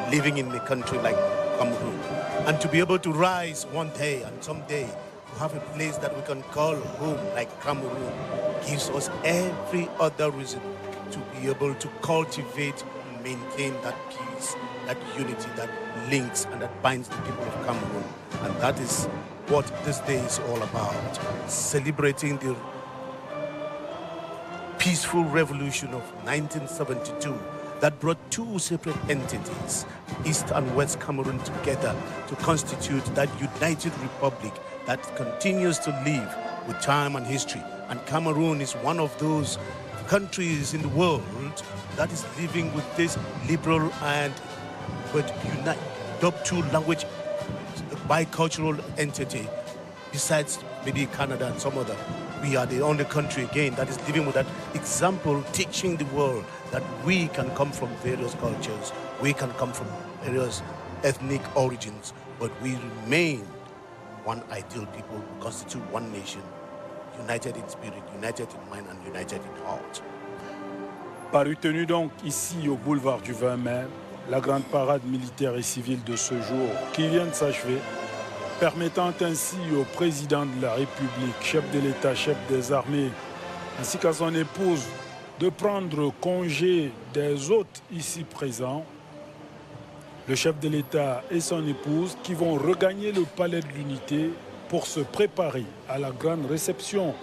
living in a country like Cameroon. And to be able to rise one day and someday to have a place that we can call home like Cameroon gives us every other reason to be able to cultivate and maintain that peace, that unity that links and that binds the people of Cameroon. And that is what this day is all about, celebrating the peaceful revolution of 1972 that brought two separate entities, East and West Cameroon, together to constitute that united republic that continues to live with time and history. And Cameroon is one of those countries in the world that is living with this liberal and two language bicultural entity, besides maybe Canada and some other. We are the only country again that is living with that example, teaching the world that we can come from various cultures, we can come from various ethnic origins, but we remain one ideal people who constitute one nation, united in spirit, united in mind and united in heart. Paru tenu donc ici au boulevard du 20 mai, la grande parade militaire et civile de ce jour qui vient de s'achever, permettant ainsi au président de la République, chef de l'État, chef des armées, ainsi qu'à son épouse, de prendre congé des hôtes ici présents, le chef de l'État et son épouse qui vont regagner le palais de l'Unité pour se préparer à la grande réception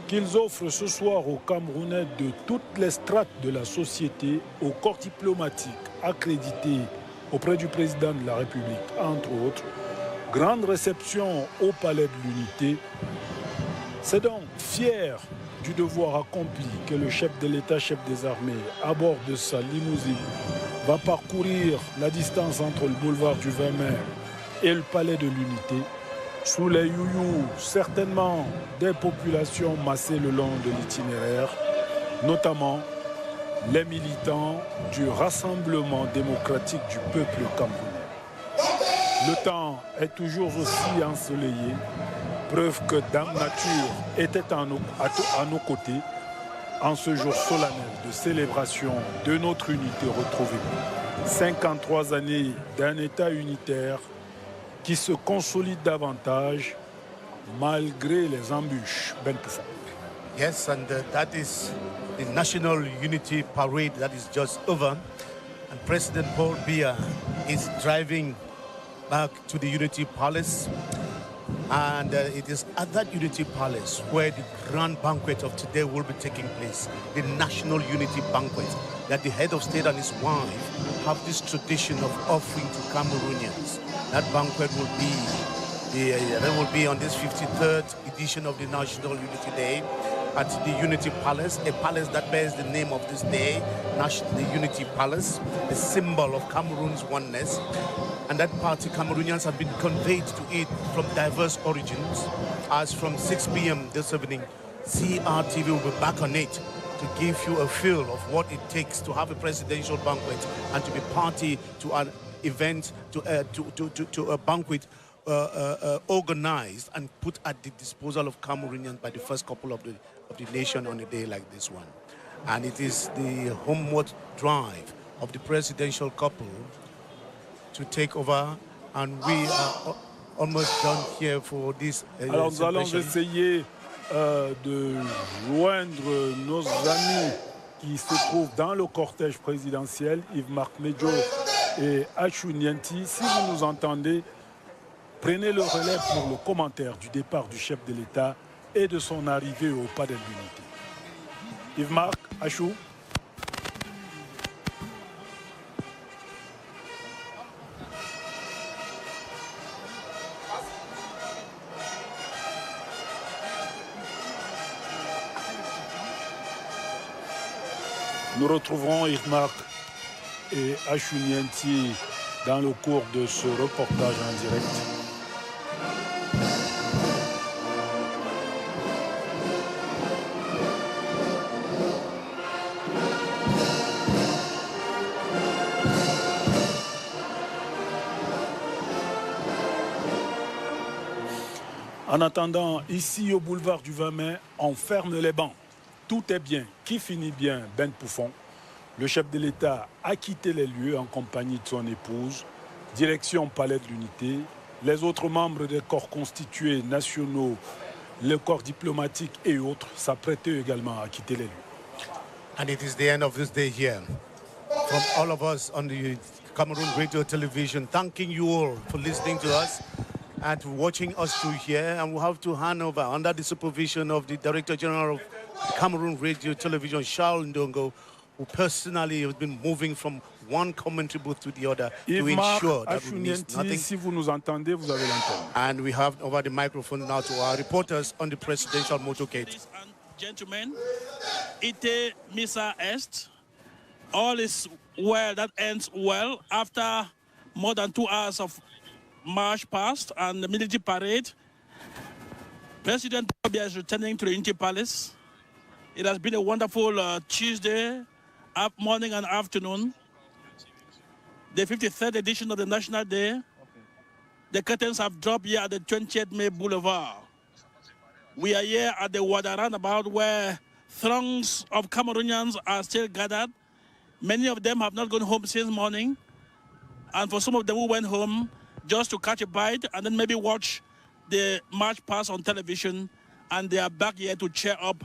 qu'ils offrent ce soir aux Camerounais de toutes les strates de la société, au corps diplomatique accrédité auprès du président de la République, entre autres. Grande réception au palais de l'Unité. C'est donc fier du devoir accompli que le chef de l'État, chef des armées, à bord de sa limousine, va parcourir la distance entre le boulevard du 20 mai et le palais de l'Unité, sous les youyous, certainement des populations massées le long de l'itinéraire, notamment les militants du Rassemblement démocratique du peuple camerounais. Le temps est toujours aussi ensoleillé, preuve que Dame Nature était à nos côtés en ce jour solennel de célébration de notre unité retrouvée. 53 années d'un État unitaire qui se consolide davantage malgré les embûches. Ben Poufon. Yes, and that is the National Unity Parade that is just over. And President Paul Biya is driving back to the Unity Palace. And it is at that Unity Palace where the grand banquet of today will be taking place, the National Unity Banquet, that the head of state and his wife have this tradition of offering to Cameroonians. That banquet will be on this 53rd edition of the National Unity Day at the Unity Palace, a palace that bears the name of this day, the Unity Palace, a symbol of Cameroon's oneness. And that party, Cameroonians have been conveyed to it from diverse origins. As from 6 p.m. this evening, CRTV will be back on it to give you a feel of what it takes to have a presidential banquet and to be party to an event, to a banquet organized and put at the disposal of Cameroonians by the first couple of the nation on a day like this one. And it is the homeward drive of the presidential couple to take over, and we are almost done here for this. Alors nous allons essayer de joindre nos amis qui se trouvent dans le cortège présidentiel, Yves-Marc Médio et Achou Nianti. Si vous nous entendez, prenez le relais pour le commentaire du départ du chef de l'État et de son arrivée au Palais de l'Unité. Yves-Marc, Achou. Nous retrouverons Yves-Marc et Achou Nianti dans le cours de ce reportage en direct. En attendant, ici au boulevard du 20 mai, on ferme les bancs. Tout est bien. Qui finit bien? Ben Pouffon. Le chef de l'État a quitté les lieux en compagnie de son épouse. Direction Palais de l'Unité. Les autres membres des corps constitués nationaux, le corps diplomatique et autres s'apprêtaient également à quitter les lieux. And it is the end of this day here. From all of us on the Cameroon Radio Television, thanking you all for listening to us and watching us through here. And we'll have to hand over under the supervision of the Director General of Cameroon Radio Television, Charles Ndongo, who personally has been moving from one commentary booth to the other to ensure that we miss nothing. Si vous nous entendez, vous avez l'antenne. And we have over the microphone now to our reporters on the presidential motorcade. Ladies and gentlemen, ite missa est. All is well that ends well after more than 2 hours of march past and the military parade. President Pobia is returning to the Unity Palace. It has been a wonderful Tuesday, morning and afternoon. The 53rd edition of the National Day. Okay. The curtains have dropped here at the 20th May Boulevard. We are here at the Wada roundabout where throngs of Cameroonians are still gathered. Many of them have not gone home since morning. And for some of them who went home just to catch a bite and then maybe watch the march pass on television, and they are back here to cheer up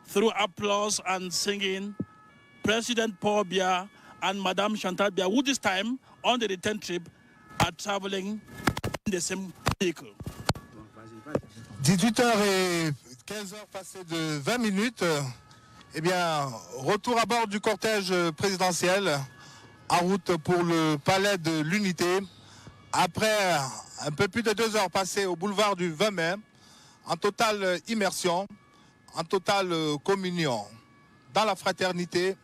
through applause and singing President Paul Biya and Madame Chantal Biya, who this time on the return trip are traveling in the same vehicle. 18h et 15h passées de 20 minutes. Eh bien, retour à bord du cortège présidentiel en route pour le Palais de l'Unité. Après un peu plus de 2 heures passées au boulevard du 20 mai, en totale immersion, en totale communion. Dans la fraternité,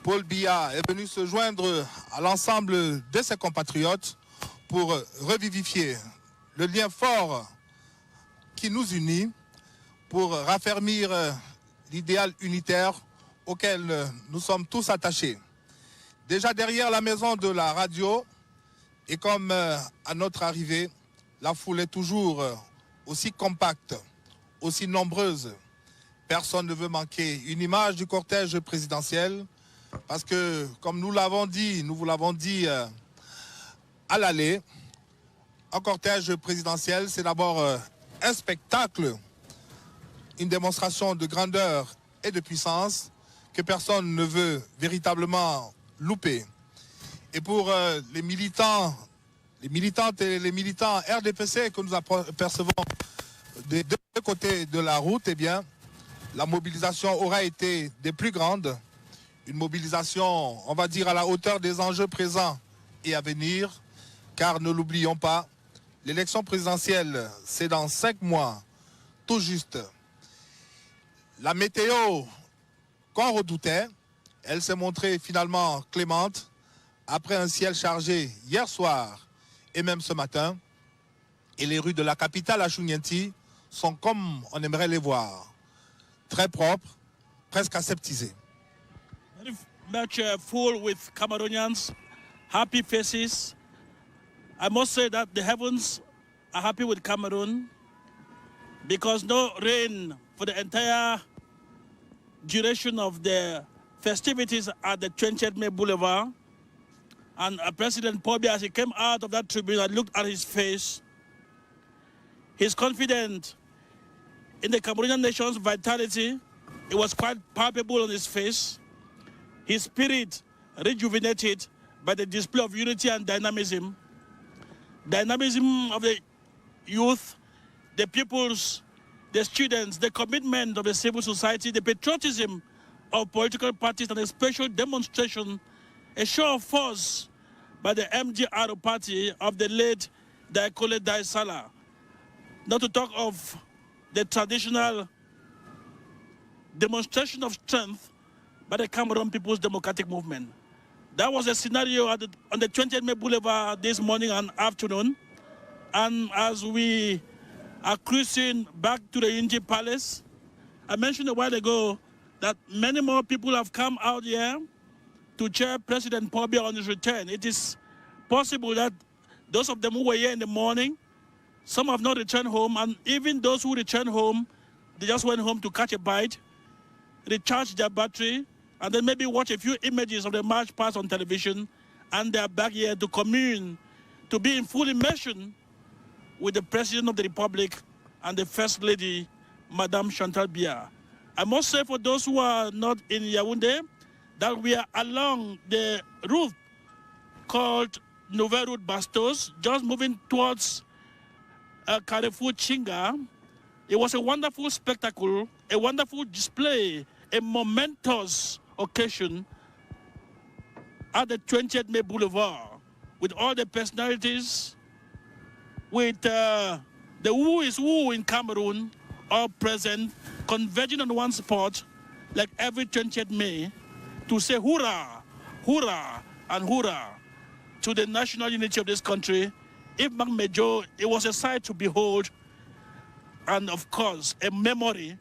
Paul Biya est venu se joindre à l'ensemble de ses compatriotes pour revivifier le lien fort qui nous unit, pour raffermir l'idéal unitaire auquel nous sommes tous attachés. Déjà derrière la maison de la radio, et comme à notre arrivée, la foule est toujours aussi compacte, aussi nombreuse. Personne ne veut manquer une image du cortège présidentiel parce que, comme nous vous l'avons dit à l'aller, un cortège présidentiel, c'est d'abord un spectacle, une démonstration de grandeur et de puissance que personne ne veut véritablement louper. Et pour les militantes et les militants RDPC que nous apercevons des deux côtés de la route, eh bien, la mobilisation aura été des plus grandes. Une mobilisation, on va dire, à la hauteur des enjeux présents et à venir, car ne l'oublions pas, l'élection présidentielle, c'est dans 5 mois, tout juste. La météo qu'on redoutait, elle s'est montrée finalement clémente, après un ciel chargé hier soir et même ce matin. Et les rues de la capitale Achou Nianti sont comme on aimerait les voir. Très propres, presque aseptisées. Very much full with Cameroonians, happy faces. I must say that the heavens are happy with Cameroon because no rain for the entire duration of the festivities at the 20th May Boulevard. And President Paul Biya, as he came out of that tribune and looked at his face, he's confident in the Cameroonian nation's vitality. It was quite palpable on his face. His spirit rejuvenated by the display of unity and dynamism. Dynamism of the youth, the pupils, the students, the commitment of the civil society, the patriotism of political parties, and a special demonstration, a show of force by the MGR party of the late Daikole Daisala. Not to talk of the traditional demonstration of strength by the Cameroon People's Democratic Movement. That was a scenario on the 20th May Boulevard this morning and afternoon. And as we are cruising back to the Unity Palace, I mentioned a while ago that many more people have come out here to cheer President Paul Biya on his return. It is possible that those of them who were here in the morning, some have not returned home, and even those who returned home, they just went home to catch a bite, recharge their battery, and then maybe watch a few images of the march past on television, and they are back here to commune, to be in full immersion with the President of the Republic and the First Lady, Madame Chantal Biya. I must say for those who are not in Yaoundé, that we are along the route called Nouvelle Route Bastos, just moving towards Carrefour Chinga. It was a wonderful spectacle, a wonderful display, a momentous occasion at the 20th May Boulevard with all the personalities, with the who is who in Cameroon, all present, converging on one spot like every 20th May to say hurrah, hurrah, and hurrah to the national unity of this country. If Magmejo, it was a sight to behold and, of course, a memory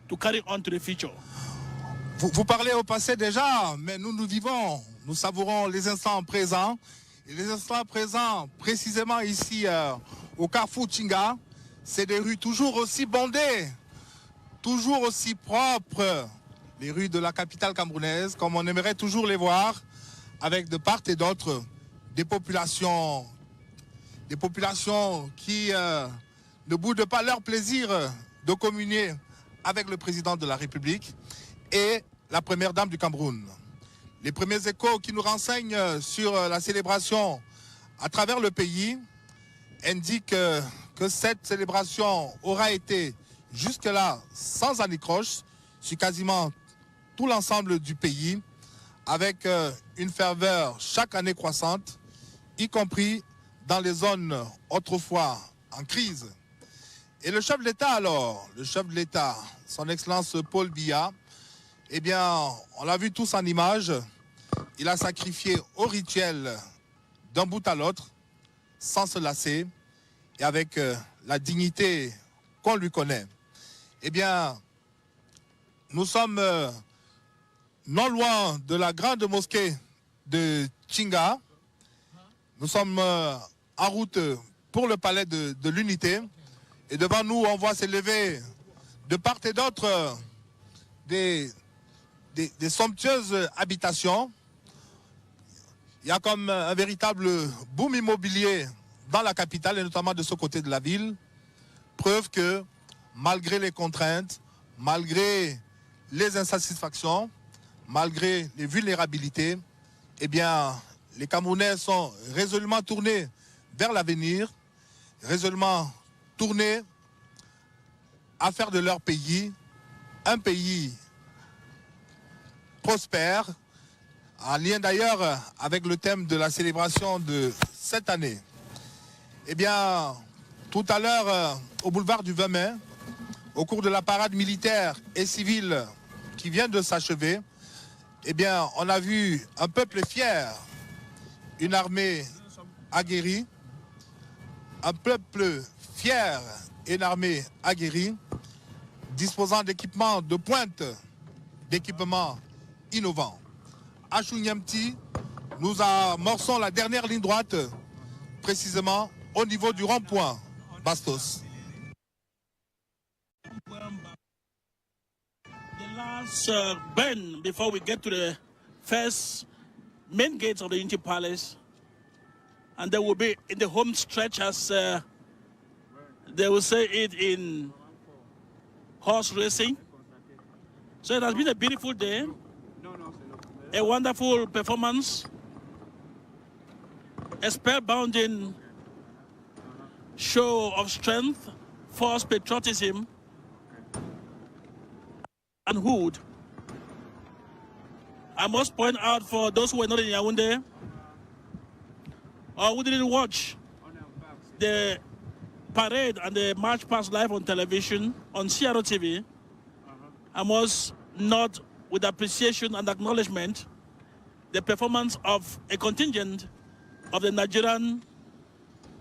to carry on to the future. Vous parlez au passé déjà, mais nous vivons, nous savourons les instants présents. Et les instants présents, précisément ici au Carrefour Chinga, c'est des rues toujours aussi bondées, toujours aussi propres. Les rues de la capitale camerounaise, comme on aimerait toujours les voir, avec de part et d'autre des populations qui ne boudent pas leur plaisir de communier avec le président de la République et la première dame du Cameroun. Les premiers échos qui nous renseignent sur la célébration à travers le pays indiquent que cette célébration aura été jusque-là sans anicroche sur quasiment tout l'ensemble du pays, avec une ferveur chaque année croissante, y compris dans les zones autrefois en crise. Et le chef de l'État alors, le chef de l'État, son Excellence Paul Biya, eh bien, on l'a vu tous en image, il a sacrifié au rituel d'un bout à l'autre, sans se lasser, et avec la dignité qu'on lui connaît. Eh bien, nous sommes non loin de la grande mosquée de Chinga. Nous sommes en route pour le palais de l'Unité. Et devant nous, on voit s'élever de part et d'autre des somptueuses habitations. Il y a comme un véritable boom immobilier dans la capitale et notamment de ce côté de la ville. Preuve que malgré les contraintes, malgré les insatisfactions, malgré les vulnérabilités, eh bien, les Camerounais sont résolument tournés vers l'avenir, résolument tournés à faire de leur pays un pays prospère, en lien d'ailleurs avec le thème de la célébration de cette année. Eh bien, tout à l'heure, au boulevard du 20 mai, au cours de la parade militaire et civile qui vient de s'achever, eh bien, on a vu un peuple fier, une armée aguerrie, un peuple fier et une armée aguerrie, disposant d'équipements de pointe, d'équipements innovants. À Chougnamti, nous amorçons la dernière ligne droite, précisément au niveau du rond-point Bastos. The last bend before we get to the first main gates of the Unity Palace, and they will be in the home stretch, as they will say it in horse racing. So it has been a beautiful day, a wonderful performance, a spellbinding show of strength, force, patriotism, and hood. I must point out, for those who were not in Yaoundé or who didn't watch the parade and the march past live on television on CRO TV, I must note with appreciation and acknowledgement the performance of a contingent of the Nigerian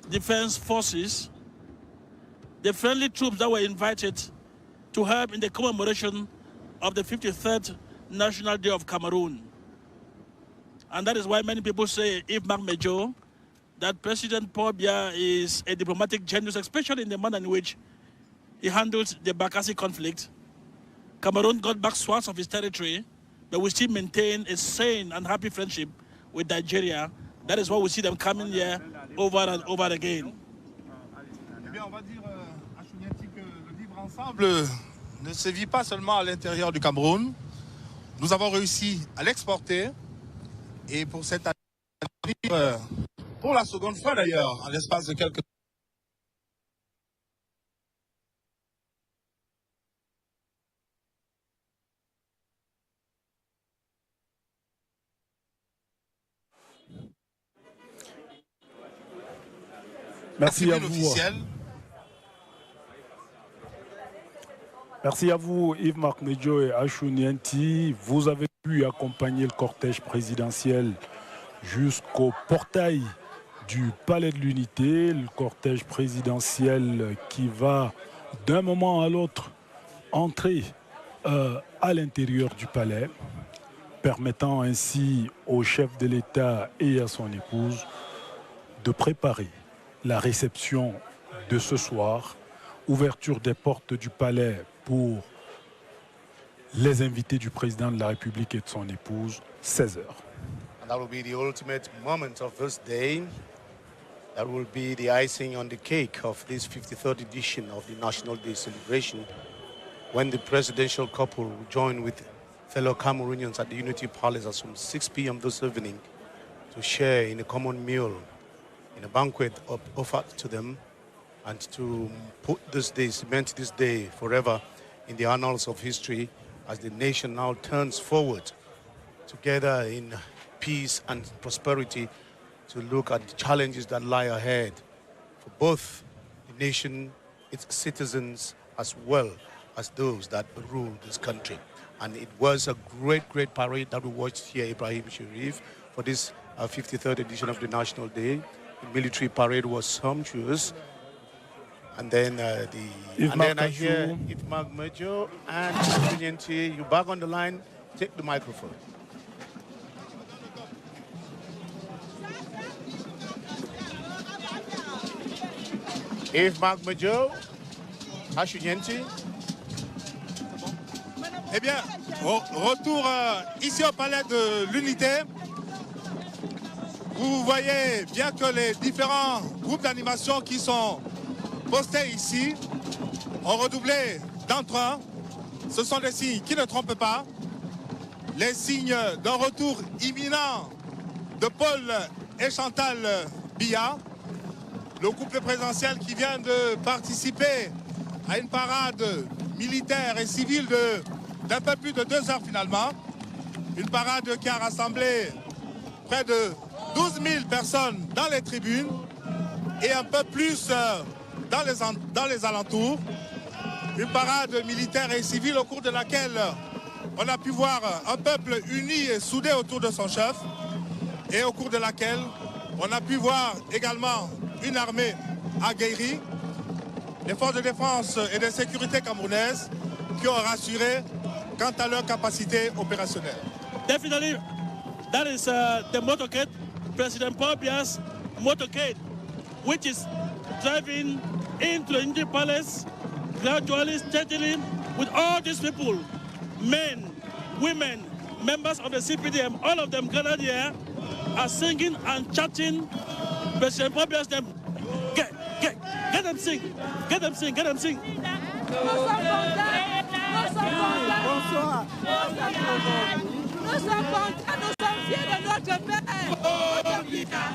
Defense Forces, the friendly troops that were invited to help in the commemoration of the 53rd National Day of Cameroon. And that is why many people say, if Marc Major, that President Paul Biya is a diplomatic genius, especially in the manner in which he handled the Bakassi conflict. Cameroon got back swaths of his territory, but we still maintain a sane and happy friendship with Nigeria. That is why we see them coming here over and over again. Eh bien, on va dire à Chouniati que le vivre ensemble ne se vit pas seulement à l'intérieur du Cameroun. Nous avons réussi à l'exporter. Et pour cette année, pour la seconde fois d'ailleurs, en l'espace de quelques Merci à vous. Merci à vous, Yves-Marc Medjo et Achou Nianti. Vous avez pu accompagner le cortège présidentiel jusqu'au portail du Palais de l'Unité, le cortège présidentiel qui va d'un moment à l'autre entrer à l'intérieur du palais, permettant ainsi au chef de l'État et à son épouse de préparer la réception de ce soir, ouverture des portes du palais pour les invités du président de la République et de son épouse, 16h. And that will be the ultimate moment of this day. That will be the icing on the cake of this 53rd edition of the National Day celebration, when the presidential couple will join with fellow Cameroonians at the Unity Palace at some 6 p.m. this evening to share in a common meal, in a banquet offered to them, and to put this day, cement this day forever in the annals of history as the nation now turns forward together in peace and prosperity to look at the challenges that lie ahead for both the nation, its citizens, as well as those that rule this country. And it was a great, great parade that we watched here, Ibrahim Sharif, for this 53rd edition of the National Day. The military parade was sumptuous. And then I hear Yves-Marc Medjo and Chouniati, you back on the line, take the microphone. Yves-Marc Medjo, Chouniati. Eh bien, retour ici au Palais de l'Unité. Vous voyez bien que les différents groupes d'animation qui sont postés ici ont redoublé d'entrain. Ce sont des signes qui ne trompent pas. Les signes d'un retour imminent de Paul et Chantal Biya, le couple présidentiel qui vient de participer à une parade militaire et civile d'un peu plus de 2 heures finalement. Une parade qui a rassemblé près de 12 000 personnes dans les tribunes et un peu plus dans les alentours. Une parade militaire et civile au cours de laquelle on a pu voir un peuple uni et soudé autour de son chef, et au cours de laquelle on a pu voir également une armée aguerrie, les forces de défense et de sécurité camerounaises qui ont rassuré quant à leur capacité opérationnelle. Definitely, that is the motorcade, President Paul Biya's motorcade, which is driving into the Unity Palace, gradually, steadily, with all these people, men, women, members of the CPDM, all of them gathered here, are singing and chanting President Pobia's name. Get them sing, get them sing, get them sing. Bonsoir. Nous sommes contents, nous sommes fiers de notre père. Notre président.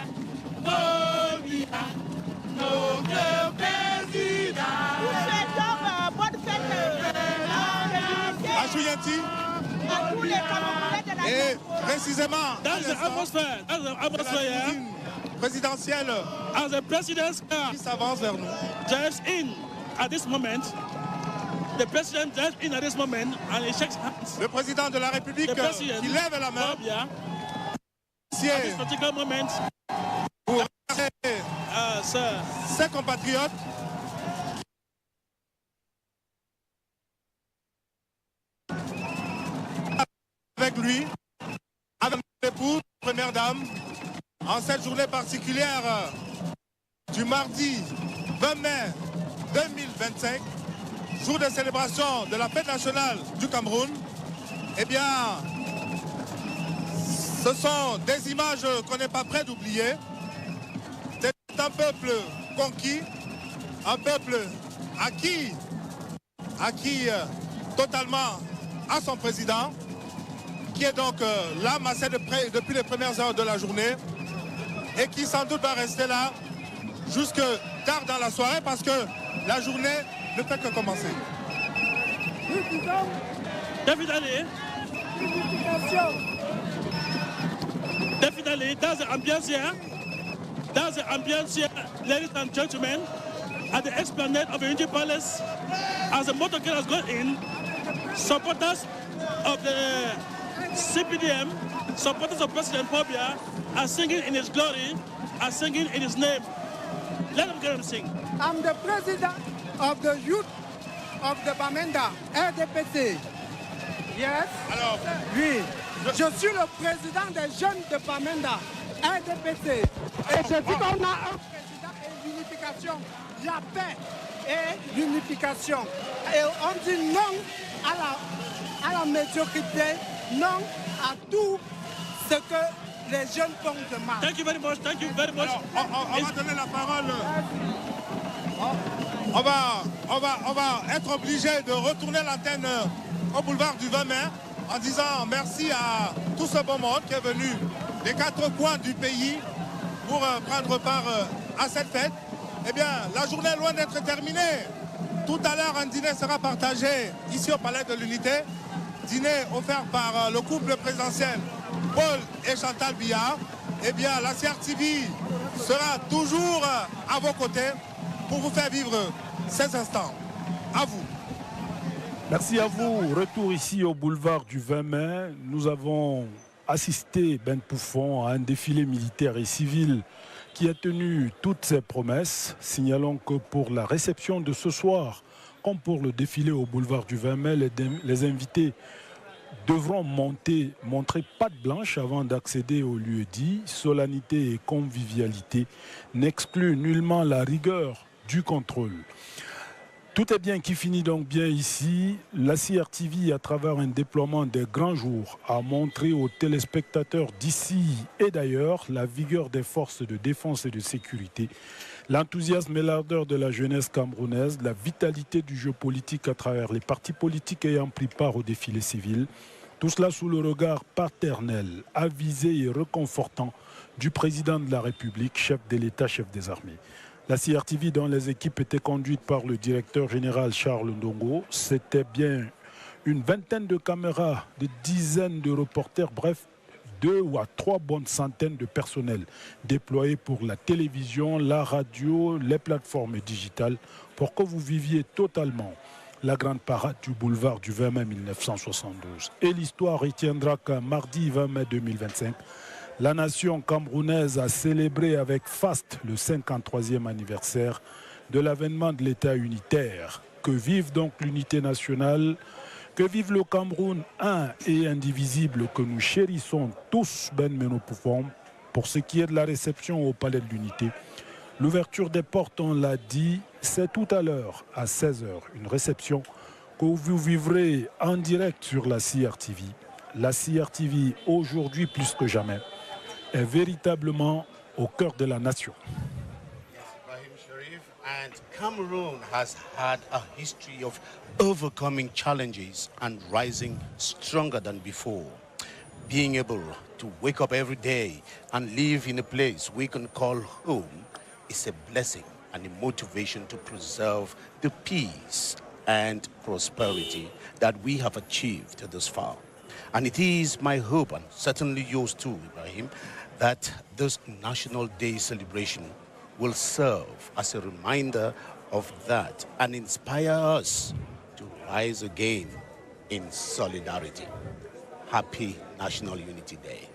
Nous souhaitons bonne fête à Jouyanti. À tous les Camerounais de la Et précisément, That's the atmosphere. That's the atmosphere. Présidentielle. As the president's car qui s'avance vers nous. Drives in at this moment. The president drives in at this moment and he shakes hands. Le président de la République qui lève la main. At this particular moment, pour ses compatriotes. Avec lui, avec l'épouse, première dame, en cette journée particulière du mardi 20 mai 2025, jour de célébration de la fête nationale du Cameroun. Eh bien, ce sont des images qu'on n'est pas prêt d'oublier. C'est un peuple conquis, un peuple acquis totalement à son président, qui est donc là, massé depuis les premières heures de la journée, et qui sans doute va rester là jusque tard dans la soirée, parce que la journée ne fait que commencer. Definitely, that's the ambience here. That's the ambience here, ladies and gentlemen, at the esplanade of the Unity Palace. As the motorcade has gone in, supporters of the CPDM, supporters of President Pobia are singing in his glory, are singing in his name. Let them get him sing. I'm the president of the youth of the Bamenda, RDPC. Yes? Alors, oui. Je suis le président des jeunes de Bamenda, RDPC. Et je dis qu'on a un président et l'unification. Il y a paix et l'unification. Et on dit non à la médiocrité, non à tout ce que les jeunes font de mal. Thank you very much. Thank you very much. Alors, on va donner la parole. On va être obligé de retourner l'antenne au boulevard du 20 mai en disant merci à tout ce beau monde qui est venu des quatre coins du pays pour prendre part à cette fête. Eh bien, la journée est loin d'être terminée. Tout à l'heure, un dîner sera partagé ici au Palais de l'Unité. Dîner offert par le couple présidentiel Paul et Chantal Biya. Eh bien, la CRTV sera toujours à vos côtés pour vous faire vivre ces instants. À vous. Merci à vous. Retour ici au boulevard du 20 mai. Nous avons assisté, Ben Pouffon, à un défilé militaire et civil qui a tenu toutes ses promesses. Signalons que pour la réception de ce soir, comme pour le défilé au boulevard du 20 mai, les invités devront montrer patte blanche avant d'accéder au lieu dit. Solennité et convivialité n'excluent nullement la rigueur du contrôle. Tout est bien qui finit donc bien ici. La CRTV, à travers un déploiement des grands jours, a montré aux téléspectateurs d'ici et d'ailleurs la vigueur des forces de défense et de sécurité, l'enthousiasme et l'ardeur de la jeunesse camerounaise, la vitalité du jeu politique à travers les partis politiques ayant pris part au défilé civil. Tout cela sous le regard paternel, avisé et réconfortant du président de la République, chef de l'État, chef des armées. La CRTV, dont les équipes étaient conduites par le directeur général Charles Ndongo, c'était bien une vingtaine de caméras, des dizaines de reporters, bref, 2 ou 3 bonnes centaines de personnels déployés pour la télévision, la radio, les plateformes digitales, pour que vous viviez totalement la grande parade du boulevard du 20 mai 1972. Et l'histoire retiendra qu'un mardi 20 mai 2025, la nation camerounaise a célébré avec faste le 53e anniversaire de l'avènement de l'État unitaire. Que vive donc l'unité nationale, que vive le Cameroun un et indivisible que nous chérissons tous, Ben Meno Pouffon. Pour ce qui est de la réception au Palais de l'Unité, L'ouverture des portes, on l'a dit, c'est tout à l'heure, à 16h, une réception que vous vivrez en direct sur la CRTV. La CRTV, aujourd'hui plus que jamais, est véritablement au cœur de la nation. And Cameroon has had a history of overcoming challenges and rising stronger than before. Being able to wake up every day and live in a place we can call home is a blessing and a motivation to preserve the peace and prosperity that we have achieved thus far. And it is my hope, and certainly yours too, Ibrahim, that this National Day celebration will serve as a reminder of that and inspire us to rise again in solidarity. Happy National Unity Day.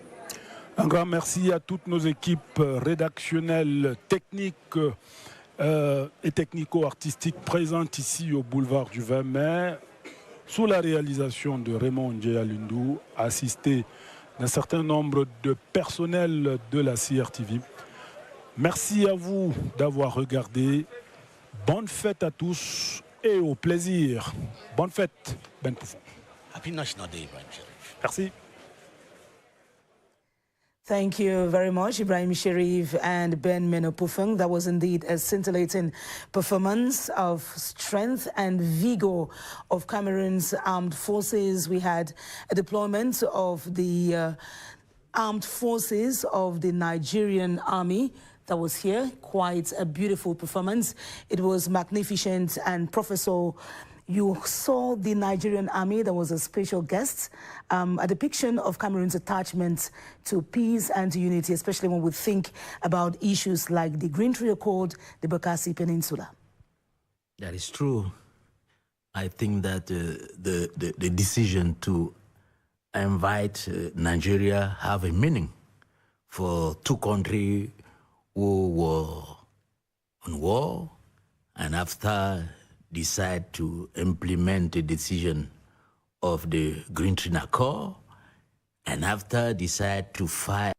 Un grand merci à toutes nos équipes rédactionnelles, techniques et technico-artistiques présentes ici au boulevard du 20 mai, sous la réalisation de Raymond Ndjéa-Lundou, assisté d'un certain nombre de personnels de la CRTV. Merci à vous d'avoir regardé. Bonne fête à tous et au plaisir. Bonne fête, Ben Poufon. Happy National Day, Ibrahim Sherif. Merci. Thank you very much, Ibrahim Sherif and Ben Menopufeng. That was indeed a scintillating performance of strength and vigor of Cameroon's armed forces. We had a deployment of the armed forces of the Nigerian army that was here. Quite a beautiful performance. It was magnificent. And Professor, you saw the Nigerian army. There was a special guest, a depiction of Cameroon's attachment to peace and to unity, especially when we think about issues like the Green Tree Accord, the Bakassi Peninsula. That is true. I think that the decision to invite Nigeria have a meaning for two countries who were on war and after decide to implement the decision of the Green Tree Accord and after decide to file